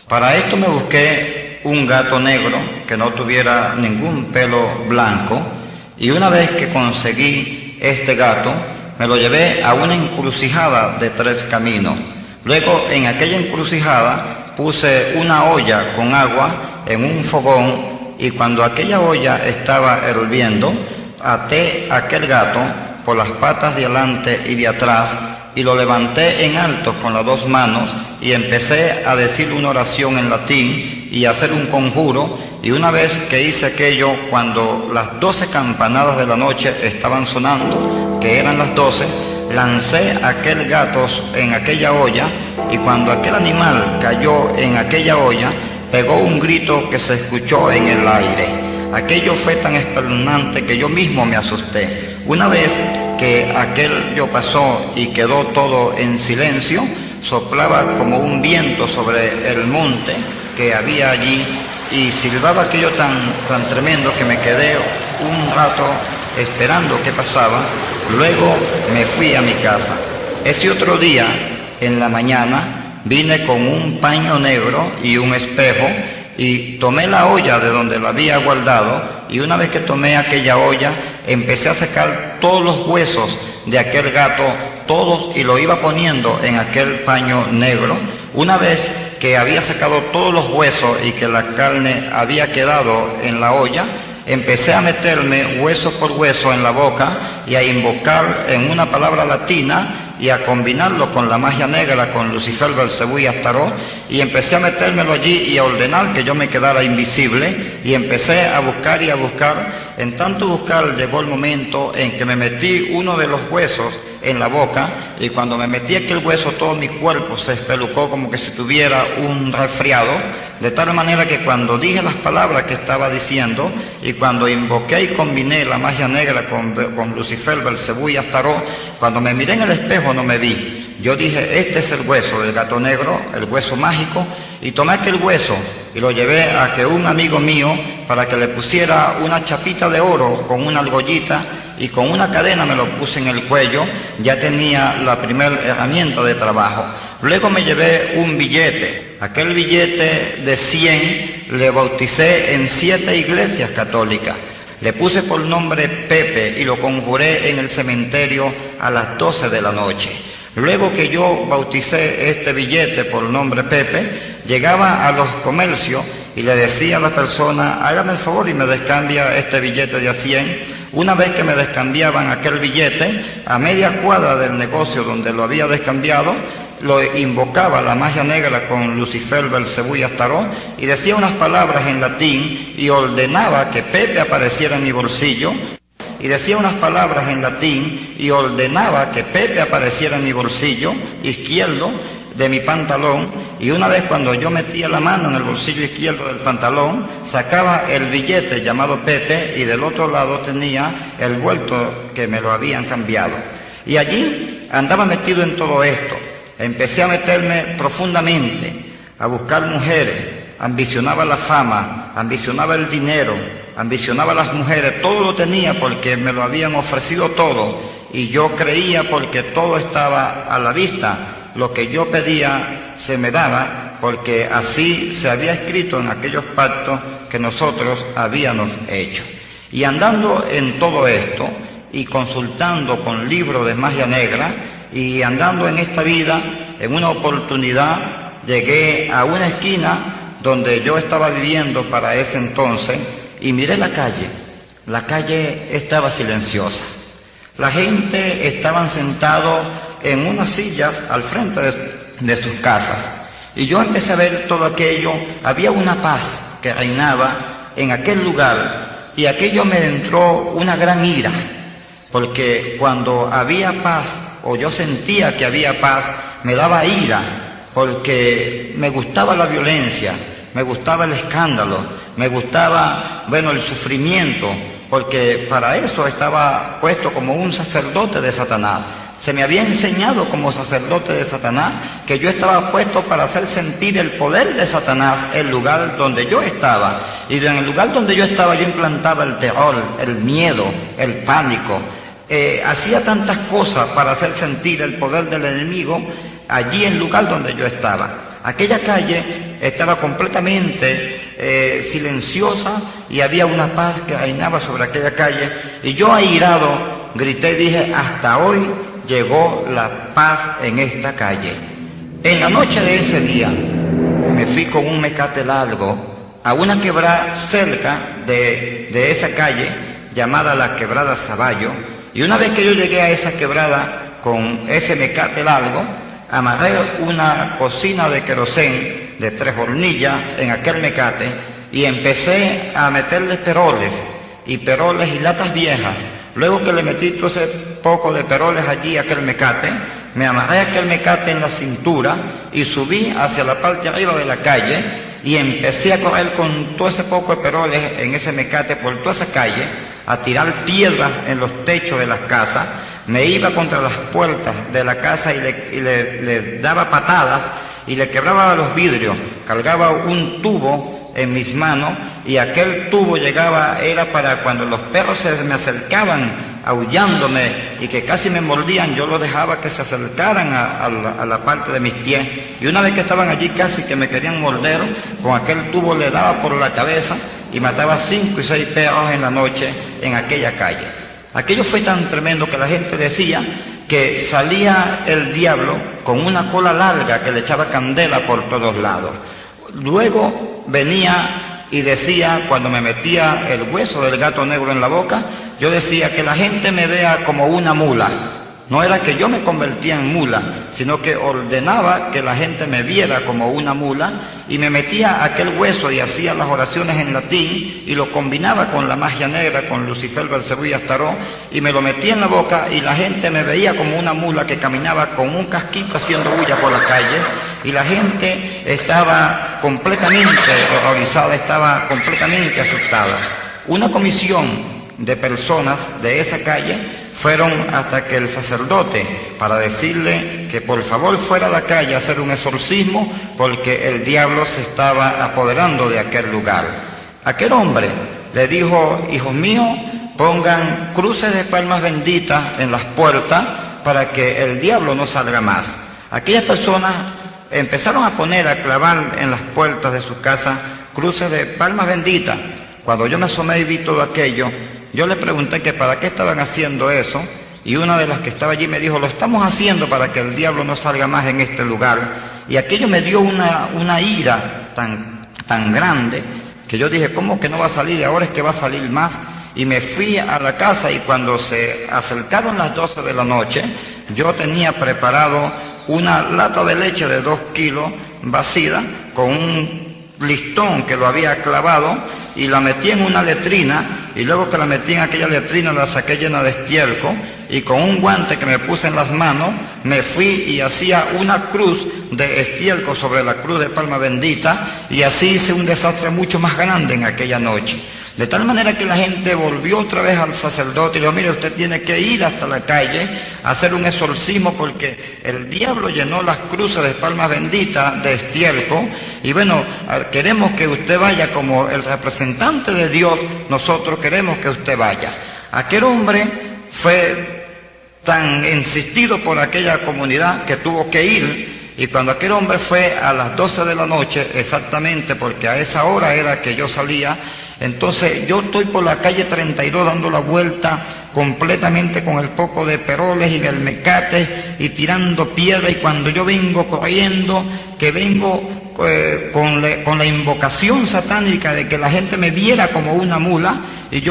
Para esto me busqué un gato negro que no tuviera ningún pelo blanco, y una vez que conseguí este gato, me lo llevé a una encrucijada de 3 caminos. Luego, en aquella encrucijada, puse una olla con agua en un fogón, y cuando aquella olla estaba hirviendo, até aquel gato por las patas de adelante y de atrás, y lo levanté en alto con las 2 manos, y empecé a decir una oración en latín y a hacer un conjuro, y una vez que hice aquello, cuando las 12 campanadas de la noche estaban sonando, que eran las 12, lancé aquel gato en aquella olla, y cuando aquel animal cayó en aquella olla, pegó un grito que se escuchó en el aire. Aquello fue tan espeluznante que yo mismo me asusté. Una vez que aquello pasó y quedó todo en silencio, soplaba como un viento sobre el monte que había allí y silbaba aquello tan tremendo que me quedé un rato esperando qué pasaba. Luego me fui a mi casa. Ese otro día, en la mañana, vine con un paño negro y un espejo y tomé la olla de donde la había guardado, y una vez que tomé aquella olla, empecé a sacar todos los huesos de aquel gato, todos, y lo iba poniendo en aquel paño negro. Una vez que había sacado todos los huesos y que la carne había quedado en la olla, empecé a meterme hueso por hueso en la boca y a invocar en una palabra latina y a combinarlo con la magia negra, con Lucifer, Belcebú y Astarot, y empecé a metérmelo allí y a ordenar que yo me quedara invisible, y empecé a buscar y a buscar. En tanto buscar, llegó el momento en que me metí uno de los huesos en la boca, y cuando me metí aquel hueso, todo mi cuerpo se espelucó como que si tuviera un resfriado, de tal manera que cuando dije las palabras que estaba diciendo, y cuando invoqué y combiné la magia negra con Lucifer, Belcebú y Astarot, cuando me miré en el espejo no me vi. Yo dije, este es el hueso del gato negro, el hueso mágico, y tomé aquel hueso y lo llevé a que un amigo mío, para que le pusiera una chapita de oro con una argollita, y con una cadena me lo puse en el cuello. Ya tenía la primera herramienta de trabajo. Luego me llevé un billete. Aquel billete de 100 le bauticé en 7 iglesias católicas. Le puse por nombre Pepe y lo conjuré en el cementerio a las 12 de la noche. Luego que yo bauticé este billete por nombre Pepe, llegaba a los comercios y le decía a la persona, hágame el favor y me descambia este billete de a 100. Una vez que me descambiaban aquel billete, a media cuadra del negocio donde lo había descambiado, lo invocaba la magia negra con Lucifer, Belcebú y Astarot, y decía unas palabras en latín y ordenaba que Pepe apareciera en mi bolsillo. Y decía unas palabras en latín y ordenaba que Pepe apareciera en mi bolsillo izquierdo de mi pantalón, y una vez cuando yo metía la mano en el bolsillo izquierdo del pantalón, sacaba el billete llamado Pepe, y del otro lado tenía el vuelto que me lo habían cambiado. Y allí andaba metido en todo esto. Empecé a meterme profundamente, a buscar mujeres, ambicionaba la fama, ambicionaba el dinero, ambicionaba las mujeres, todo lo tenía porque me lo habían ofrecido todo, y yo creía porque todo estaba a la vista. Lo que yo pedía se me daba, porque así se había escrito en aquellos pactos que nosotros habíamos hecho. Y andando en todo esto, y consultando con libros de magia negra, y andando en esta vida, en una oportunidad llegué a una esquina donde yo estaba viviendo para ese entonces, y miré la calle. La calle estaba silenciosa. La gente estaba sentada en unas sillas al frente de sus casas. Y yo empecé a ver todo aquello. Había una paz que reinaba en aquel lugar, y aquello me entró una gran ira, porque cuando había paz, o yo sentía que había paz, me daba ira, porque me gustaba la violencia, me gustaba el escándalo, me gustaba, el sufrimiento, porque para eso estaba puesto como un sacerdote de Satanás. Se me había enseñado como sacerdote de Satanás que yo estaba puesto para hacer sentir el poder de Satanás en el lugar donde yo estaba. Y en el lugar donde yo estaba yo implantaba el terror, el miedo, el pánico. Hacía tantas cosas para hacer sentir el poder del enemigo allí en el lugar donde yo estaba. Aquella calle estaba completamente silenciosa, y había una paz que reinaba sobre aquella calle. Y yo, airado, grité y dije, hasta hoy llegó la paz en esta calle. En la noche de ese día me fui con un mecate largo a una quebrada cerca de esa calle llamada la Quebrada Saballo, y una vez que yo llegué a esa quebrada con ese mecate largo, amarré una cocina de querosén de 3 hornillas en aquel mecate, y empecé a meterle peroles y latas viejas. Luego que le metí todo ese poco de peroles allí a aquel mecate, me amarré aquel mecate en la cintura y subí hacia la parte arriba de la calle y empecé a correr con todo ese poco de peroles en ese mecate por toda esa calle, a tirar piedras en los techos de las casas. Me iba contra las puertas de la casa y le daba patadas y le quebraba los vidrios. Cargaba un tubo en mis manos y aquel tubo era para cuando los perros se me acercaban aullándome y que casi me mordían, yo los dejaba que se acercaran a la parte de mis pies, y una vez que estaban allí casi que me querían morder, con aquel tubo le daba por la cabeza y mataba 5 y 6 perros en la noche en aquella calle. Aquello fue tan tremendo que la gente decía que salía el diablo con una cola larga que le echaba candela por todos lados. Luego venía y decía, cuando me metía el hueso del gato negro en la boca, yo decía que la gente me vea como una mula. No era que yo me convertía en mula, sino que ordenaba que la gente me viera como una mula, y me metía aquel hueso y hacía las oraciones en latín y lo combinaba con la magia negra, con Lucifer, Belcebú y Astaró, y me lo metía en la boca y la gente me veía como una mula que caminaba con un casquito haciendo bulla por la calle, y la gente estaba completamente horrorizada, estaba completamente asustada. Una comisión de personas de esa calle fueron hasta que el sacerdote, para decirle que por favor fuera a la calle a hacer un exorcismo porque el diablo se estaba apoderando de aquel lugar. Aquel hombre le dijo: hijos míos, pongan cruces de palmas benditas en las puertas para que el diablo no salga más. Aquellas personas empezaron a clavar en las puertas de sus casas cruces de palmas benditas. Cuando yo me asomé y vi todo aquello, yo le pregunté que para qué estaban haciendo eso, y una de las que estaba allí me dijo: lo estamos haciendo para que el diablo no salga más en este lugar. Y aquello me dio una ira tan grande que yo dije: ¿cómo que no va a salir? Ahora es que va a salir más. Y me fui a la casa, y cuando se acercaron las 12 de la noche, yo tenía preparado una lata de leche de 2 kilos vacía con un listón que lo había clavado, y la metí en una letrina, y luego que la metí en aquella letrina la saqué llena de estiércol, y con un guante que me puse en las manos me fui y hacía una cruz de estiércol sobre la cruz de palma bendita, y así hice un desastre mucho más grande en aquella noche. De tal manera que la gente volvió otra vez al sacerdote y le dijo: mire, usted tiene que ir hasta la calle a hacer un exorcismo porque el diablo llenó las cruces de palmas benditas de estiércol, y bueno, queremos que usted vaya como el representante de Dios, nosotros queremos que usted vaya. Aquel hombre fue tan insistido por aquella comunidad que tuvo que ir, y cuando aquel hombre fue a las 12 de la noche, exactamente, porque a esa hora era que yo salía, entonces yo estoy por la calle 32 dando la vuelta completamente con el poco de peroles y del mecate y tirando piedra, y cuando yo vengo corriendo, que vengo con la invocación satánica de que la gente me viera como una mula, y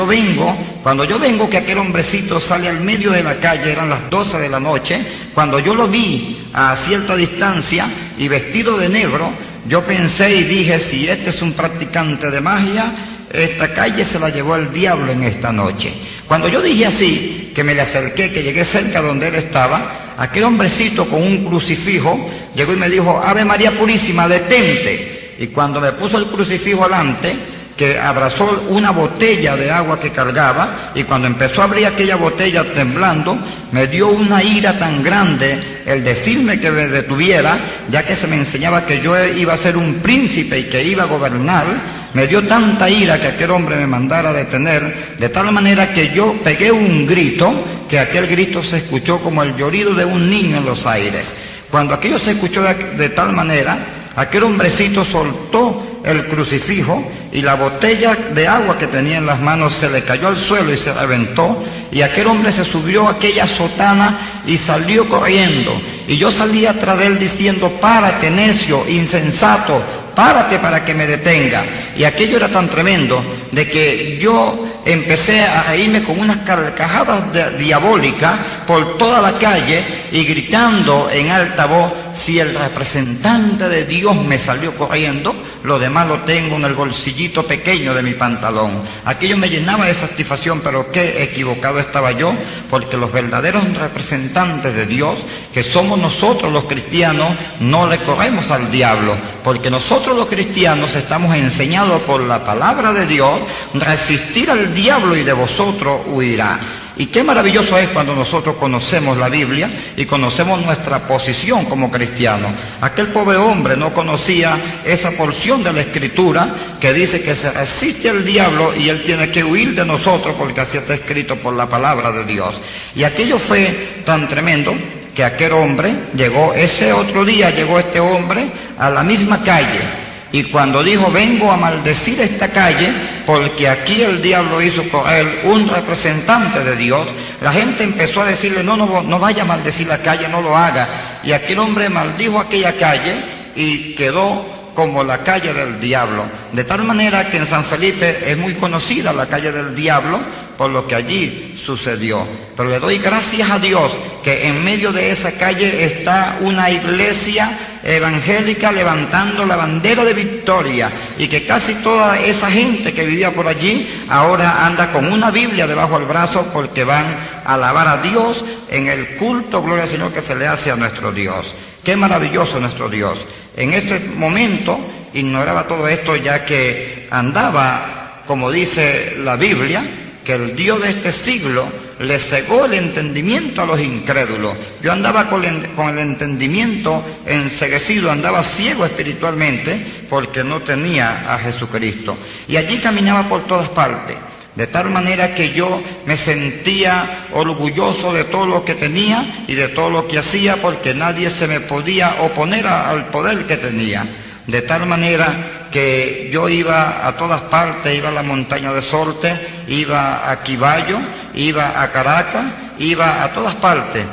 cuando yo vengo que aquel hombrecito sale al medio de la calle, eran las 12 de la noche, cuando yo lo vi a cierta distancia y vestido de negro, yo pensé y dije: si este es un practicante de magia, esta calle se la llevó el diablo en esta noche. Cuando yo dije así, que me le acerqué, que llegué cerca donde él estaba, aquel hombrecito con un crucifijo llegó y me dijo: Ave María Purísima, detente. Y cuando me puso el crucifijo alante, que abrazó una botella de agua que cargaba, y cuando empezó a abrir aquella botella temblando, me dio una ira tan grande el decirme que me detuviera, ya que se me enseñaba que yo iba a ser un príncipe y que iba a gobernar. Me dio tanta ira que aquel hombre me mandara a detener, de tal manera que yo pegué un grito, que aquel grito se escuchó como el llorido de un niño en los aires. Cuando aquello se escuchó de tal manera, aquel hombrecito soltó el crucifijo, y la botella de agua que tenía en las manos se le cayó al suelo y se reventó, y aquel hombre se subió a aquella sotana y salió corriendo, y yo salí atrás de él diciendo: párate, necio, insensato, párate para que me detenga. Y aquello era tan tremendo de que yo empecé a reírme con unas carcajadas diabólicas por toda la calle y gritando en alta voz: si el representante de Dios me salió corriendo, lo demás lo tengo en el bolsillito pequeño de mi pantalón. Aquello me llenaba de satisfacción, pero qué equivocado estaba yo, porque los verdaderos representantes de Dios, que somos nosotros los cristianos, no le corremos al diablo, porque nosotros los cristianos estamos enseñados por la palabra de Dios, resistir al diablo y de vosotros huirá. Y qué maravilloso es cuando nosotros conocemos la Biblia y conocemos nuestra posición como cristianos. Aquel pobre hombre no conocía esa porción de la Escritura que dice que se resiste al diablo y él tiene que huir de nosotros porque así está escrito por la palabra de Dios. Y aquello fue tan tremendo que aquel hombre llegó, ese otro día llegó este hombre a la misma calle. Y cuando dijo, vengo a maldecir esta calle, porque aquí el diablo hizo correr un representante de Dios, la gente empezó a decirle, no vaya a maldecir la calle, no lo haga. Y aquel hombre maldijo aquella calle y quedó como la calle del diablo. De tal manera que en San Felipe es muy conocida la calle del diablo por lo que allí sucedió. Pero le doy gracias a Dios que en medio de esa calle está una iglesia evangélica levantando la bandera de victoria, y que casi toda esa gente que vivía por allí ahora anda con una Biblia debajo del brazo, porque van a alabar a Dios en el culto, gloria al Señor, que se le hace a nuestro Dios. Qué maravilloso nuestro Dios. En ese momento ignoraba todo esto, ya que andaba, como dice la Biblia, que el Dios de este siglo le cegó el entendimiento a los incrédulos. Yo andaba con el entendimiento enceguecido, andaba ciego espiritualmente porque no tenía a Jesucristo. Y allí caminaba por todas partes, de tal manera que yo me sentía orgulloso de todo lo que tenía y de todo lo que hacía, porque nadie se me podía oponer al poder que tenía. De tal manera que yo iba a todas partes, iba a la montaña de Sorte, iba a Quiballo, iba a Caracas, iba a todas partes,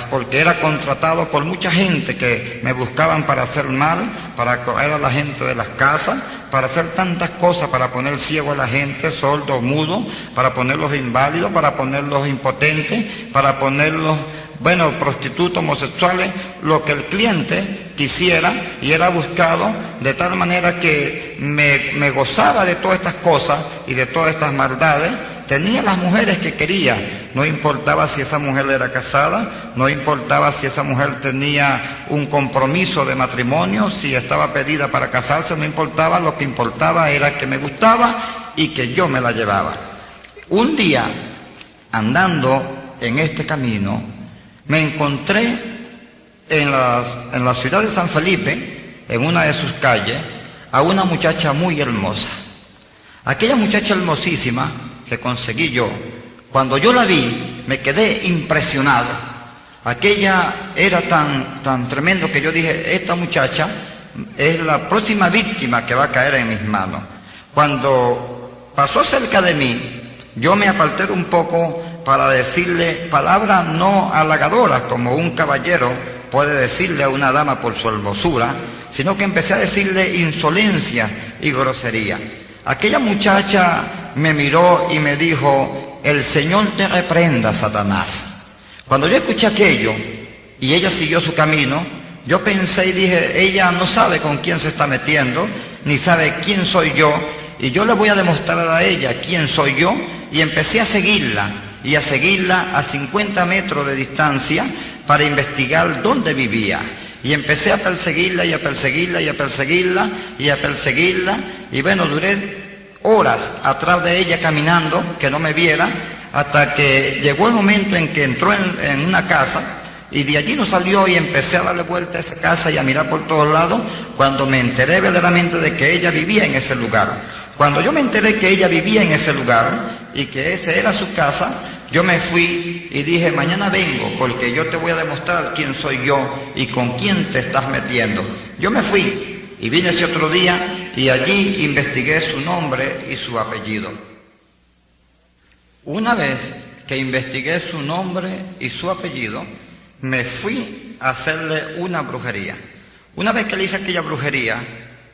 porque era contratado por mucha gente que me buscaban para hacer mal, para correr a la gente de las casas, para hacer tantas cosas, para poner ciego a la gente, sordo, mudo, para ponerlos inválidos, para ponerlos impotentes, para ponerlos, prostitutos, homosexuales, lo que el cliente quisiera, y era buscado, de tal manera que me gozaba de todas estas cosas y de todas estas maldades. Tenía las mujeres que quería, no importaba si esa mujer era casada, no importaba si esa mujer tenía un compromiso de matrimonio, si estaba pedida para casarse, no importaba, lo que importaba era que me gustaba y que yo me la llevaba. Un día, andando en este camino, me encontré en la ciudad de San Felipe, en una de sus calles, a una muchacha muy hermosa. Aquella muchacha hermosísima que conseguí yo, cuando yo la vi, me quedé impresionado. Aquella era tan tremendo que yo dije, esta muchacha es la próxima víctima que va a caer en mis manos. Cuando pasó cerca de mí, yo me aparté un poco para decirle palabras no halagadoras, como un caballero puede decirle a una dama por su hermosura, sino que empecé a decirle insolencia y grosería. Aquella muchacha me miró y me dijo, el Señor te reprenda, Satanás. Cuando yo escuché aquello y ella siguió su camino, yo pensé y dije, ella no sabe con quién se está metiendo, ni sabe quién soy yo, y yo le voy a demostrar a ella quién soy yo. Y empecé a seguirla a 50 metros de distancia para investigar dónde vivía. Y empecé a perseguirla y a perseguirla y a perseguirla y a perseguirla. Y duré horas atrás de ella caminando, que no me viera, hasta que llegó el momento en que entró en una casa, y de allí no salió, y empecé a darle vuelta a esa casa y a mirar por todos lados, cuando me enteré verdaderamente de que ella vivía en ese lugar. Cuando yo me enteré que ella vivía en ese lugar y que ese era su casa, yo me fui y dije, mañana vengo, porque yo te voy a demostrar quién soy yo y con quién te estás metiendo. Yo me fui y vine ese otro día y allí investigué su nombre y su apellido. Una vez que investigué su nombre y su apellido, me fui a hacerle una brujería. Una vez que le hice aquella brujería,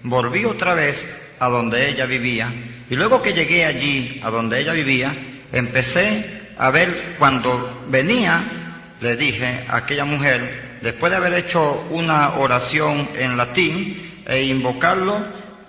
volví otra vez a donde ella vivía, y luego que llegué allí a donde ella vivía, empecé a ver, cuando venía, le dije a aquella mujer, después de haber hecho una oración en latín e invocarlo,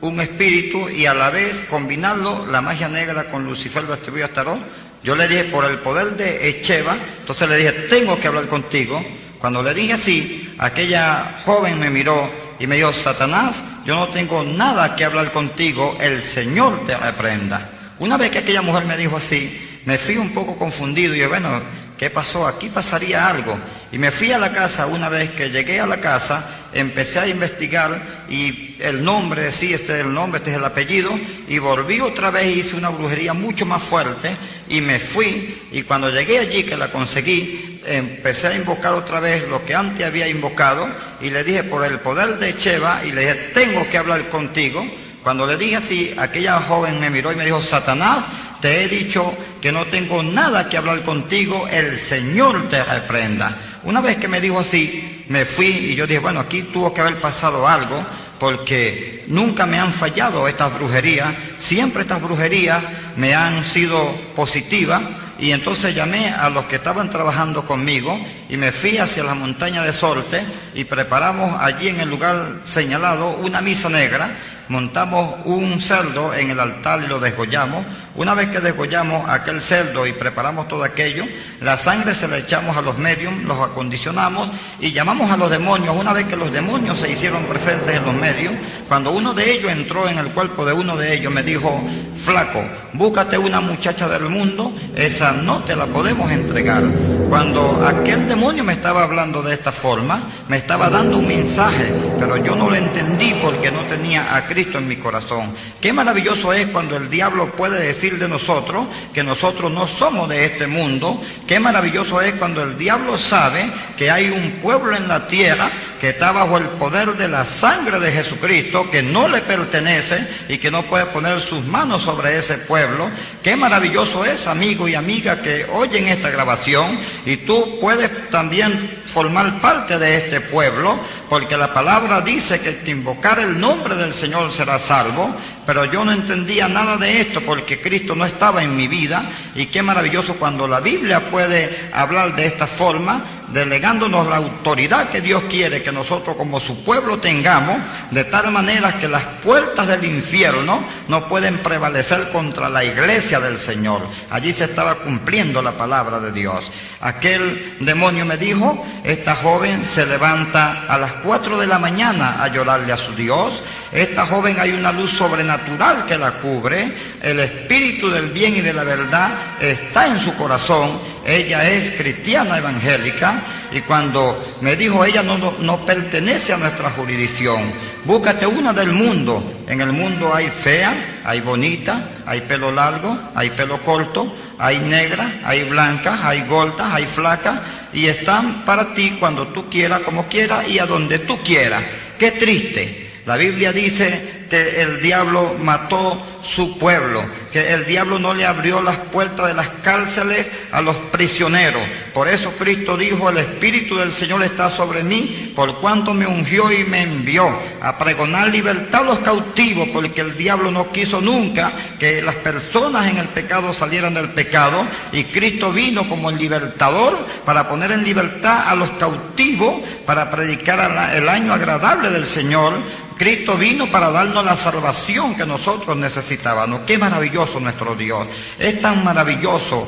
un espíritu, y a la vez combinarlo, la magia negra con Lucifer lo atribuye a Tarot, yo le dije, por el poder de Echeva, entonces le dije, tengo que hablar contigo. Cuando le dije así, aquella joven me miró y me dijo, Satanás, yo no tengo nada que hablar contigo, el Señor te reprenda. Una vez que aquella mujer me dijo así, me fui un poco confundido y yo, bueno, ¿qué pasó? Aquí pasaría algo. Y me fui a la casa. Una vez que llegué a la casa, empecé a investigar y el nombre, sí, este es el nombre, este es el apellido, y volví otra vez y hice una brujería mucho más fuerte y me fui, y cuando llegué allí, que la conseguí, empecé a invocar otra vez lo que antes había invocado y le dije, por el poder de Echeva, y le dije, tengo que hablar contigo. Cuando le dije así, aquella joven me miró y me dijo, Satanás, te he dicho que no tengo nada que hablar contigo, el Señor te reprenda. Una vez que me dijo así, me fui y yo dije, bueno, aquí tuvo que haber pasado algo, porque nunca me han fallado estas brujerías, siempre estas brujerías me han sido positivas. Y entonces llamé a los que estaban trabajando conmigo y me fui hacia la montaña de Sorte y preparamos allí en el lugar señalado una misa negra. Montamos un cerdo en el altar y lo desgollamos. Una vez que desgollamos aquel cerdo y preparamos todo aquello, la sangre se la echamos a los mediums, los acondicionamos y llamamos a los demonios. Una vez que los demonios se hicieron presentes en los medios, cuando uno de ellos entró en el cuerpo de uno de ellos, me dijo, flaco, búscate una muchacha del mundo, esa no te la podemos entregar. Cuando aquel demonio me estaba hablando de esta forma, me estaba dando un mensaje, pero yo no lo entendí porque no tenía a Cristo en mi corazón. Qué maravilloso es cuando el diablo puede decir de nosotros que nosotros no somos de este mundo. Qué maravilloso es cuando el diablo sabe que hay un pueblo en la tierra que está bajo el poder de la sangre de Jesucristo, que no le pertenece y que no puede poner sus manos sobre ese pueblo. Qué maravilloso es, amigo y amiga, que oyen esta grabación y tú puedes también formar parte de este pueblo, porque la palabra dice que el que invocar el nombre del Señor será salvo. Pero yo no entendía nada de esto porque Cristo no estaba en mi vida. Y qué maravilloso cuando la Biblia puede hablar de esta forma, delegándonos la autoridad que Dios quiere que nosotros como su pueblo tengamos, de tal manera que las puertas del infierno no pueden prevalecer contra la iglesia del Señor. Allí se estaba cumpliendo la palabra de Dios. Aquel demonio me dijo, esta joven se levanta a las 4 de la mañana a llorarle a su Dios. Esta joven hay una luz sobrenatural que la cubre. El espíritu del bien y de la verdad está en su corazón. Ella es cristiana evangélica y cuando me dijo ella no pertenece a nuestra jurisdicción, búscate una del mundo. En el mundo hay fea, hay bonita, hay pelo largo, hay pelo corto, hay negra, hay blanca, hay gorda, hay flaca y están para ti cuando tú quieras, como quieras y a donde tú quieras. Qué triste. La Biblia dice que el diablo mató su pueblo, que el diablo no le abrió las puertas de las cárceles a los prisioneros. Por eso Cristo dijo, el Espíritu del Señor está sobre mí, por cuanto me ungió y me envió a pregonar libertad a los cautivos, porque el diablo no quiso nunca que las personas en el pecado salieran del pecado, y Cristo vino como el libertador para poner en libertad a los cautivos, para predicar el año agradable del Señor. Cristo vino para darnos la salvación que nosotros necesitábamos. Qué maravilloso nuestro Dios. Es tan maravilloso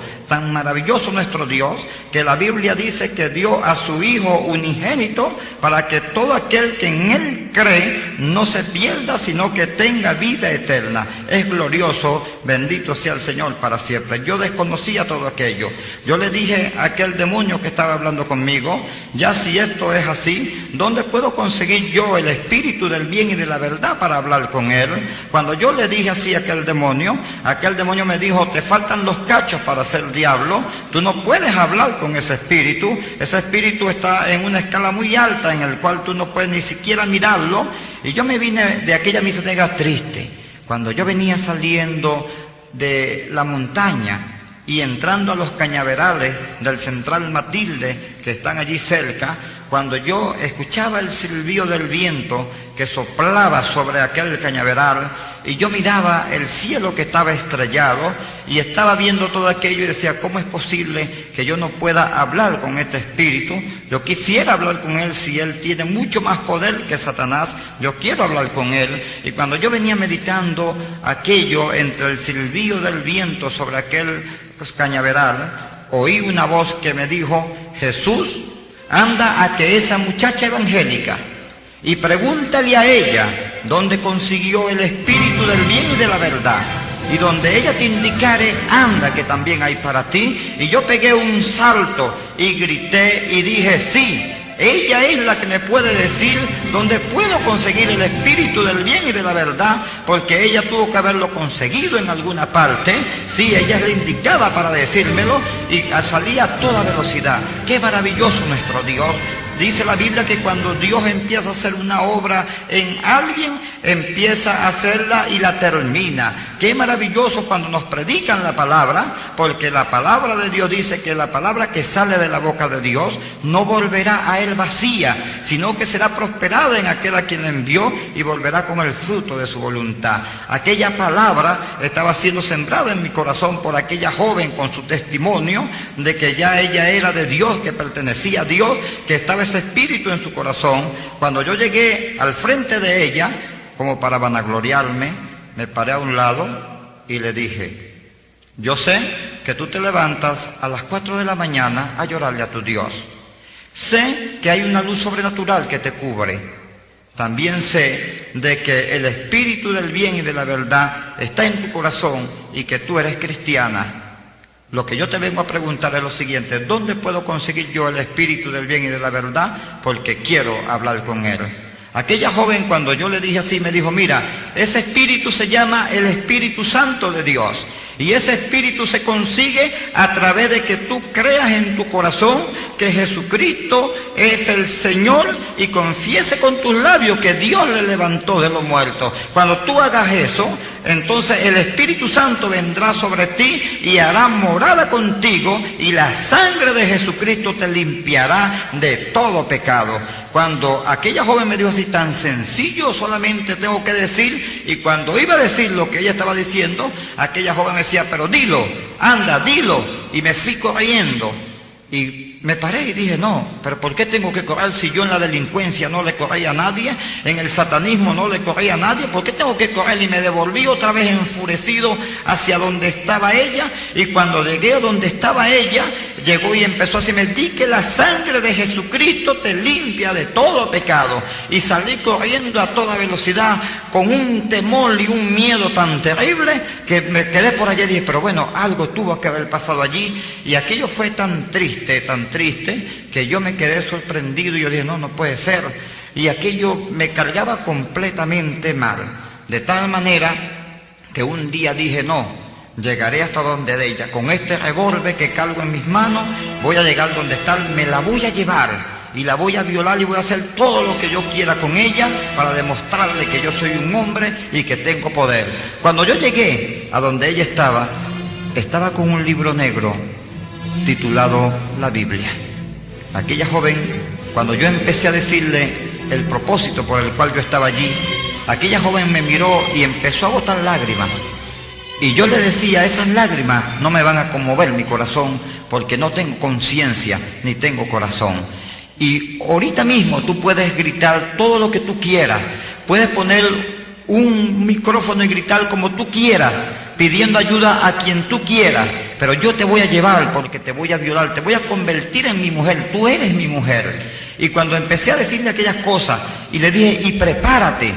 nuestro Dios, que la Biblia dice que dio a su Hijo unigénito para que todo aquel que en Él cree no se pierda, sino que tenga vida eterna. Es glorioso, bendito sea el Señor para siempre. Yo desconocía todo aquello. Yo le dije a aquel demonio que estaba hablando conmigo, ya si esto es así, ¿dónde puedo conseguir yo el espíritu del bien y de la verdad para hablar con él? Cuando yo le dije así a aquel demonio me dijo, te faltan los cachos para ser diablo, tú no puedes hablar con ese espíritu está en una escala muy alta en el cual tú no puedes ni siquiera mirarlo. Y yo me vine de aquella misa negra triste. Cuando yo venía saliendo de la montaña y entrando a los cañaverales del Central Matilde que están allí cerca, cuando yo escuchaba el silbido del viento que soplaba sobre aquel cañaveral, y yo miraba el cielo que estaba estrellado, y estaba viendo todo aquello y decía, ¿cómo es posible que yo no pueda hablar con este espíritu? Yo quisiera hablar con él si él tiene mucho más poder que Satanás, yo quiero hablar con él. Y cuando yo venía meditando aquello entre el silbido del viento sobre aquel cañaveral, oí una voz que me dijo, Jesús, anda a que esa muchacha evangélica y pregúntale a ella dónde consiguió el espíritu del bien y de la verdad, y donde ella te indicare, anda que también hay para ti. Y yo pegué un salto y grité y dije, sí, ella es la que me puede decir dónde puedo conseguir el espíritu del bien y de la verdad, porque ella tuvo que haberlo conseguido en alguna parte. Sí, ella es la indicada para decírmelo, y salía a toda velocidad. ¡Qué maravilloso nuestro Dios! Dice la Biblia que cuando Dios empieza a hacer una obra en alguien, empieza a hacerla y la termina. Qué maravilloso cuando nos predican la palabra, porque la palabra de Dios dice que la palabra que sale de la boca de Dios no volverá a él vacía, sino que será prosperada en aquel a quien la envió y volverá con el fruto de su voluntad. Aquella palabra estaba siendo sembrada en mi corazón por aquella joven con su testimonio de que ya ella era de Dios, que pertenecía a Dios, que estaba ese espíritu en su corazón. Cuando yo llegué al frente de ella, como para vanagloriarme, me paré a un lado y le dije, yo sé que tú te levantas a las 4 de la mañana a llorarle a tu Dios. Sé que hay una luz sobrenatural que te cubre. También sé de que el espíritu del bien y de la verdad está en tu corazón y que tú eres cristiana. Lo que yo te vengo a preguntar es lo siguiente, ¿dónde puedo conseguir yo el espíritu del bien y de la verdad? Porque quiero hablar con él. Aquella joven, cuando yo le dije así, me dijo, mira, ese espíritu se llama el Espíritu Santo de Dios. Y ese espíritu se consigue a través de que tú creas en tu corazón que Jesucristo es el Señor y confiese con tus labios que Dios le levantó de los muertos. Cuando tú hagas eso, entonces el Espíritu Santo vendrá sobre ti y hará morada contigo, y la sangre de Jesucristo te limpiará de todo pecado. Cuando aquella joven me dijo así, tan sencillo, solamente tengo que decir, y cuando iba a decir lo que ella estaba diciendo, aquella joven me decía, pero dilo, anda, dilo, y me fui corriendo, y me paré y dije, no, pero ¿por qué tengo que correr si yo en la delincuencia no le corría a nadie, en el satanismo no le corría a nadie? ¿Por qué tengo que correr? Y me devolví otra vez enfurecido hacia donde estaba ella, y cuando llegué a donde estaba ella, llegó y empezó a decirme, di que la sangre de Jesucristo te limpia de todo pecado. Y salí corriendo a toda velocidad con un temor y un miedo tan terrible que me quedé por allá y dije, pero bueno, algo tuvo que haber pasado allí. Y aquello fue tan triste, que yo me quedé sorprendido y yo dije, no puede ser. Y aquello me cargaba completamente mal, de tal manera que un día dije, no, llegaré hasta donde de ella, con este revólver que cargo en mis manos, voy a llegar donde está, me la voy a llevar y la voy a violar y voy a hacer todo lo que yo quiera con ella para demostrarle que yo soy un hombre y que tengo poder. Cuando yo llegué a donde ella estaba con un libro negro titulado La Biblia. Aquella joven, cuando yo empecé a decirle el propósito por el cual yo estaba allí, aquella joven me miró y empezó a botar lágrimas. Y yo le decía, esas lágrimas no me van a conmover mi corazón porque no tengo conciencia ni tengo corazón. Y ahorita mismo tú puedes gritar todo lo que tú quieras, puedes poner un micrófono y gritar como tú quieras, pidiendo ayuda a quien tú quieras, pero yo te voy a llevar porque te voy a violar, te voy a convertir en mi mujer, tú eres mi mujer. Y cuando empecé a decirle aquellas cosas y le dije, y prepárate,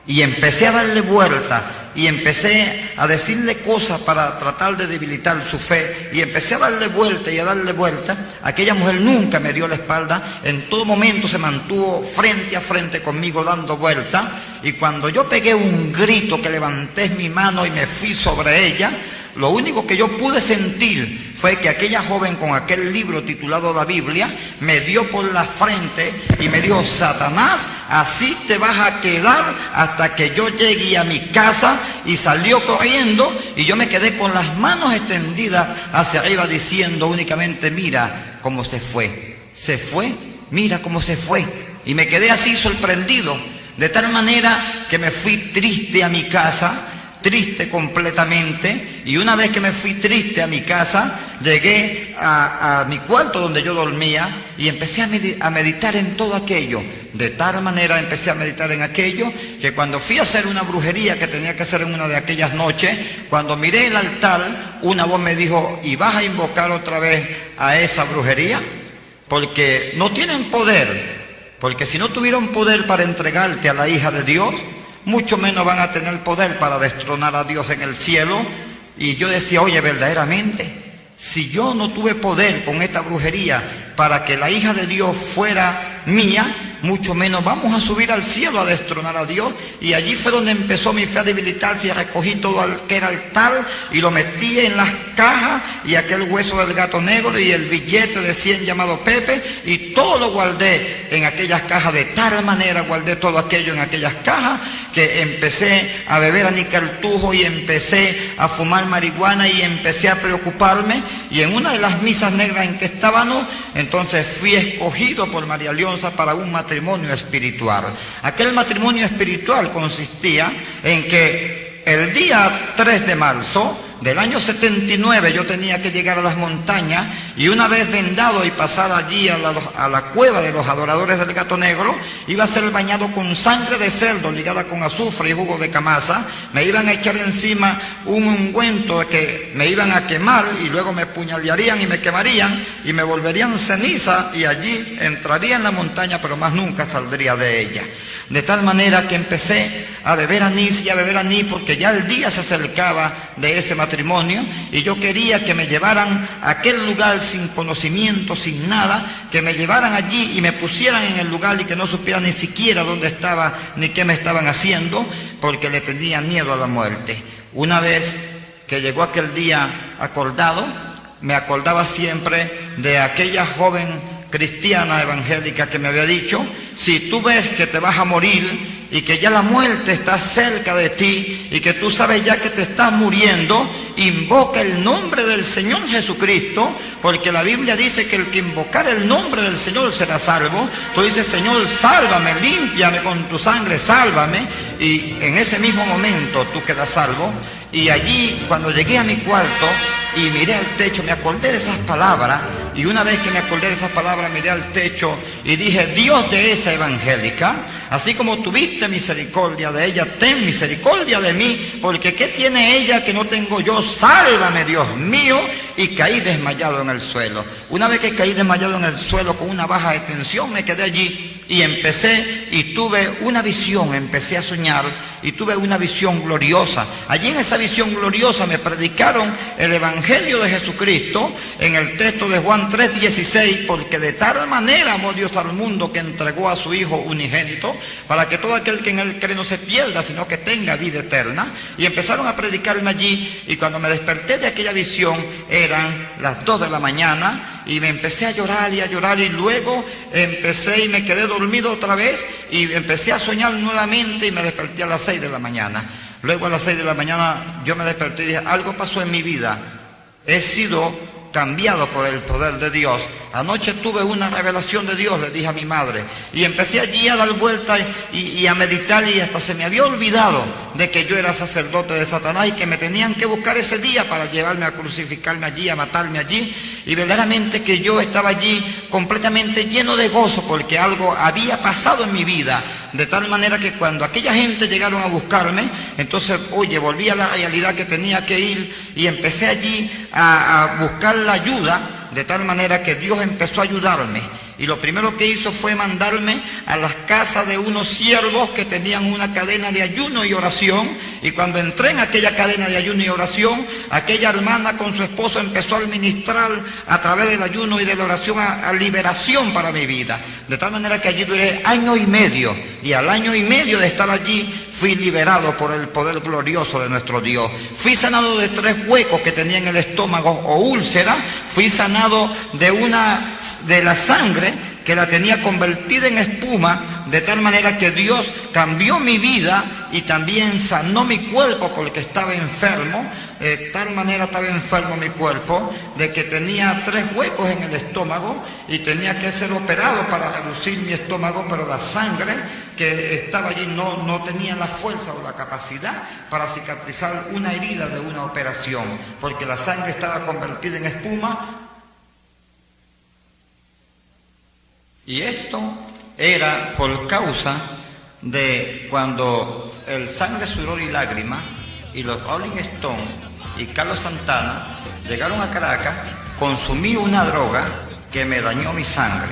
y empecé a darle vuelta y empecé a decirle cosas para tratar de debilitar su fe, y empecé a darle vuelta y a darle vuelta, aquella mujer nunca me dio la espalda, en todo momento se mantuvo frente a frente conmigo dando vuelta, y cuando yo pegué un grito que levanté mi mano y me fui sobre ella, lo único que yo pude sentir fue que aquella joven con aquel libro titulado La Biblia me dio por la frente y me dijo, Satanás, así te vas a quedar hasta que yo llegue a mi casa. Y salió corriendo y yo me quedé con las manos extendidas hacia arriba diciendo únicamente, mira cómo se fue mira cómo se fue. Y me quedé así sorprendido, de tal manera que me fui triste a mi casa, triste completamente, y una vez que me fui triste a mi casa, llegué a mi cuarto donde yo dormía y empecé a meditar en todo aquello. De tal manera empecé a meditar en aquello que cuando fui a hacer una brujería que tenía que hacer en una de aquellas noches, cuando miré el altar, una voz me dijo: ¿y vas a invocar otra vez a esa brujería? Porque no tienen poder, porque si no tuvieron poder para entregarte a la hija de Dios, mucho menos van a tener poder para destronar a Dios en el cielo. Y yo decía, oye, verdaderamente, si yo no tuve poder con esta brujería para que la hija de Dios fuera mía, mucho menos vamos a subir al cielo a destronar a Dios. Y allí fue donde empezó mi fe a debilitarse, y recogí todo el que era altar y lo metí en las cajas, y aquel hueso del gato negro y el billete de 100 llamado Pepe, y todo lo guardé en aquellas cajas. De tal manera guardé todo aquello en aquellas cajas que empecé a beber anicartujo y empecé a fumar marihuana y empecé a preocuparme. Y en una de las misas negras en que estábamos, entonces fui escogido por María Leonza para un matrimonio espiritual. Aquel matrimonio espiritual consistía en que el día 3 de marzo del año 79 yo tenía que llegar a las montañas, y una vez vendado y pasar allí a la cueva de los adoradores del gato negro, iba a ser bañado con sangre de cerdo ligada con azufre y jugo de camaza. Me iban a echar encima un ungüento que me iban a quemar, y luego me puñalearían y me quemarían y me volverían ceniza, y allí entraría en la montaña, pero más nunca saldría de ella. De tal manera que empecé a beber anís y a beber anís, porque ya el día se acercaba de ese matrimonio, y yo quería que me llevaran a aquel lugar sin conocimiento, sin nada, que me llevaran allí y me pusieran en el lugar, y que no supiera ni siquiera dónde estaba ni qué me estaban haciendo, porque le tenía miedo a la muerte. Una vez que llegó aquel día acordado, me acordaba siempre de aquella joven cristiana evangélica que me había dicho: si tú ves que te vas a morir y que ya la muerte está cerca de ti y que tú sabes ya que te estás muriendo, invoca el nombre del Señor Jesucristo, porque la Biblia dice que el que invocar el nombre del Señor será salvo. Tú dices: Señor, sálvame, límpiame con tu sangre, sálvame, y en ese mismo momento tú quedas salvo. Y allí, cuando llegué a mi cuarto y miré al techo, me acordé de esas palabras, y una vez que me acordé de esas palabras, miré al techo y dije: Dios de esa evangélica, así como tuviste misericordia de ella, ten misericordia de mí, porque ¿qué tiene ella que no tengo yo? Sálvame, Dios mío. Y caí desmayado en el suelo. Una vez que caí desmayado en el suelo con una baja de tensión, me quedé allí y empecé, y tuve una visión, empecé a soñar, y tuve una visión gloriosa. Allí en esa visión gloriosa me predicaron el Evangelio de Jesucristo en el texto de Juan 3:16, porque de tal manera amó Dios al mundo que entregó a su Hijo unigénito, para que todo aquel que en él cree no se pierda, sino que tenga vida eterna. Y empezaron a predicarme allí, y cuando me desperté de aquella visión, eran las 2 de la mañana, y me empecé a llorar, y luego empecé y me quedé dormido otra vez, y empecé a soñar nuevamente, y me desperté a las 6 de la mañana. Luego a las 6 de la mañana yo me desperté y dije: algo pasó en mi vida, he sido cambiado por el poder de Dios. Anoche tuve una revelación de Dios, le dije a mi madre, y empecé allí a dar vueltas y a meditar, y hasta se me había olvidado de que yo era sacerdote de Satanás y que me tenían que buscar ese día para llevarme a crucificarme allí, a matarme allí. Y verdaderamente que yo estaba allí completamente lleno de gozo, porque algo había pasado en mi vida, de tal manera que cuando aquella gente llegaron a buscarme, entonces, oye, volví a la realidad que tenía que ir, y empecé allí a buscar la ayuda, de tal manera que Dios empezó a ayudarme. Y lo primero que hizo fue mandarme a las casas de unos siervos que tenían una cadena de ayuno y oración. Y cuando entré en aquella cadena de ayuno y oración, aquella hermana con su esposo empezó a ministrar a través del ayuno y de la oración a liberación para mi vida. De tal manera que allí duré 1 año y medio. Y al 1 año y medio de estar allí, fui liberado por el poder glorioso de nuestro Dios. Fui sanado de 3 huecos que tenía en el estómago o úlcera. Fui sanado de la sangre, que la tenía convertida en espuma, de tal manera que Dios cambió mi vida y también sanó mi cuerpo porque estaba enfermo. de tal manera estaba enfermo mi cuerpo, de que tenía 3 huecos en el estómago y tenía que ser operado para reducir mi estómago, pero la sangre que estaba allí no tenía la fuerza o la capacidad para cicatrizar una herida de una operación, porque la sangre estaba convertida en espuma. Y esto era por causa de cuando el Sangre, Sudor y Lágrimas y los Rolling Stones y Carlos Santana llegaron a Caracas, consumí una droga que me dañó mi sangre,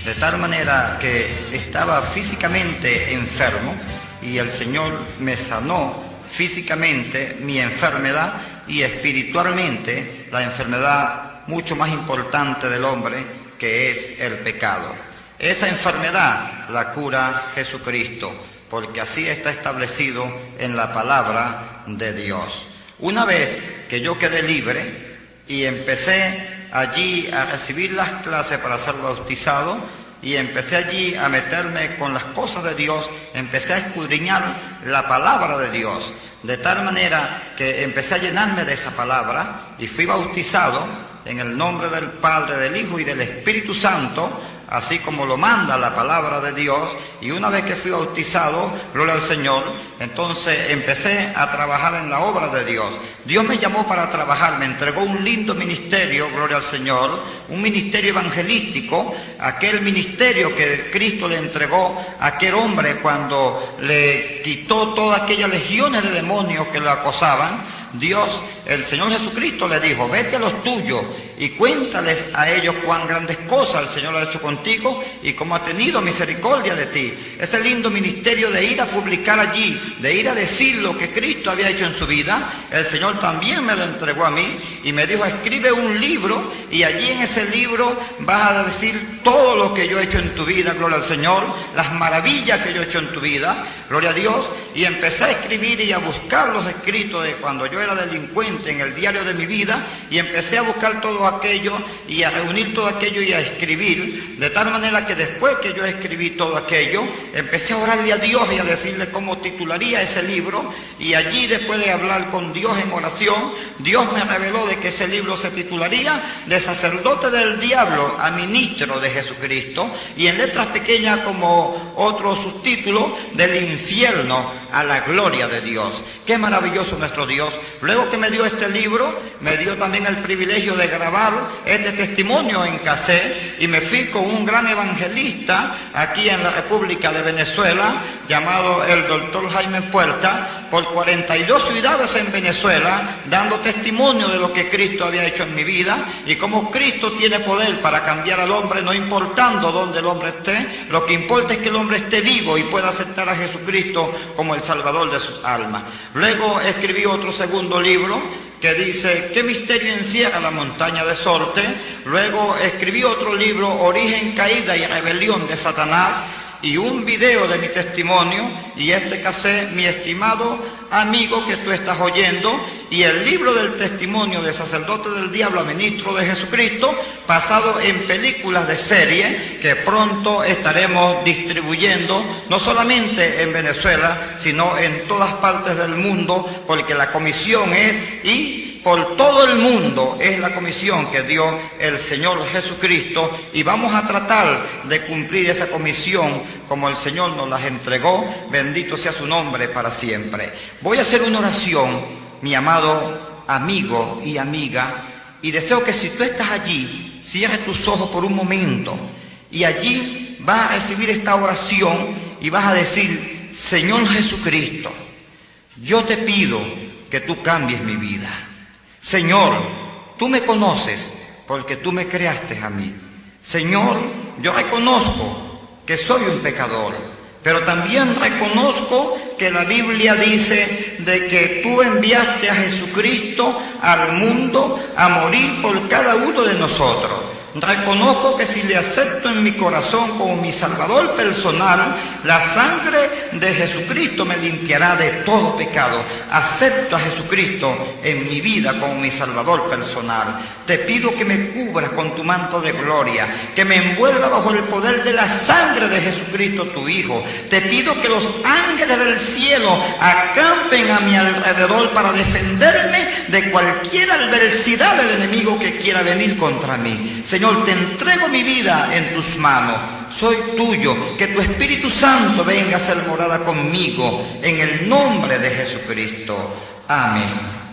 de tal manera que estaba físicamente enfermo y el Señor me sanó físicamente mi enfermedad y espiritualmente la enfermedad mucho más importante del hombre, que es el pecado. Esa enfermedad la cura Jesucristo, porque así está establecido en la palabra de Dios. Una vez que yo quedé libre y empecé allí a recibir las clases para ser bautizado, y empecé allí a meterme con las cosas de Dios, empecé a escudriñar la palabra de Dios, de tal manera que empecé a llenarme de esa palabra y fui bautizado en el nombre del Padre, del Hijo y del Espíritu Santo, así como lo manda la palabra de Dios. Y una vez que fui bautizado, gloria al Señor, entonces empecé a trabajar en la obra de Dios. Dios me llamó para trabajar, me entregó un lindo ministerio, gloria al Señor, un ministerio evangelístico, aquel ministerio que Cristo le entregó a aquel hombre cuando le quitó todas aquellas legiones de demonios que lo acosaban. Dios, el Señor Jesucristo le dijo: vete a los tuyos y cuéntales a ellos cuán grandes cosas el Señor ha hecho contigo y cómo ha tenido misericordia de ti. Ese lindo ministerio de ir a publicar allí, de ir a decir lo que Cristo había hecho en su vida, el Señor también me lo entregó a mí y me dijo: escribe un libro y allí en ese libro vas a decir todo lo que yo he hecho en tu vida, gloria al Señor, las maravillas que yo he hecho en tu vida, gloria a Dios. Y empecé a escribir y a buscar los escritos de cuando yo era delincuente en el diario de mi vida, y empecé a buscar todo aquello y a reunir todo aquello y a escribir, de tal manera que después que yo escribí todo aquello, empecé a orarle a Dios y a decirle cómo titularía ese libro, y allí, después de hablar con Dios en oración, Dios me reveló de que ese libro se titularía De sacerdote del diablo a ministro de Jesucristo, y en letras pequeñas como otro subtítulo, Del infierno a la gloria de Dios. Qué maravilloso nuestro Dios. Luego que me dio este libro, me dio también el privilegio de grabar este testimonio en cassette, y me fui con un gran evangelista aquí en la República de Venezuela, llamado el doctor Jaime Puerta, por 42 ciudades en Venezuela, dando testimonio de lo que Cristo había hecho en mi vida y cómo Cristo tiene poder para cambiar al hombre, no importando dónde el hombre esté. Lo que importa es que el hombre esté vivo y pueda aceptar a Jesucristo como el Salvador de sus almas. Luego escribí otro segundo libro que dice: ¿qué misterio encierra la montaña de Sorte? Luego escribí otro libro, Origen, caída y rebelión de Satanás, y un video de mi testimonio, y este cassette, mi estimado amigo que tú estás oyendo, y el libro del testimonio de sacerdote del diablo a ministro de Jesucristo, basado en películas de serie que pronto estaremos distribuyendo, no solamente en Venezuela, sino en todas partes del mundo, porque la comisión es y por todo el mundo es la comisión que dio el Señor Jesucristo, y vamos a tratar de cumplir esa comisión como el Señor nos las entregó. Bendito sea su nombre para siempre. Voy a hacer una oración, mi amado amigo y amiga, y deseo que si tú estás allí, cierres tus ojos por un momento, y allí vas a recibir esta oración y vas a decir: Señor Jesucristo, yo te pido que tú cambies mi vida. Señor, tú me conoces porque tú me creaste a mí. Señor, yo reconozco que soy un pecador, pero también reconozco que la Biblia dice de que tú enviaste a Jesucristo al mundo a morir por cada uno de nosotros. Reconozco que si le acepto en mi corazón como mi Salvador personal, la sangre de Jesucristo me limpiará de todo pecado. Acepto a Jesucristo en mi vida como mi Salvador personal. Te pido que me cubras con tu manto de gloria, que me envuelva bajo el poder de la sangre de Jesucristo, tu Hijo. Te pido que los ángeles del cielo acampen a mi alrededor para defenderme de cualquier adversidad del enemigo que quiera venir contra mí. Señor, te entrego mi vida en tus manos. Soy tuyo, que tu Espíritu Santo venga a ser morada conmigo, en el nombre de Jesucristo. Amén.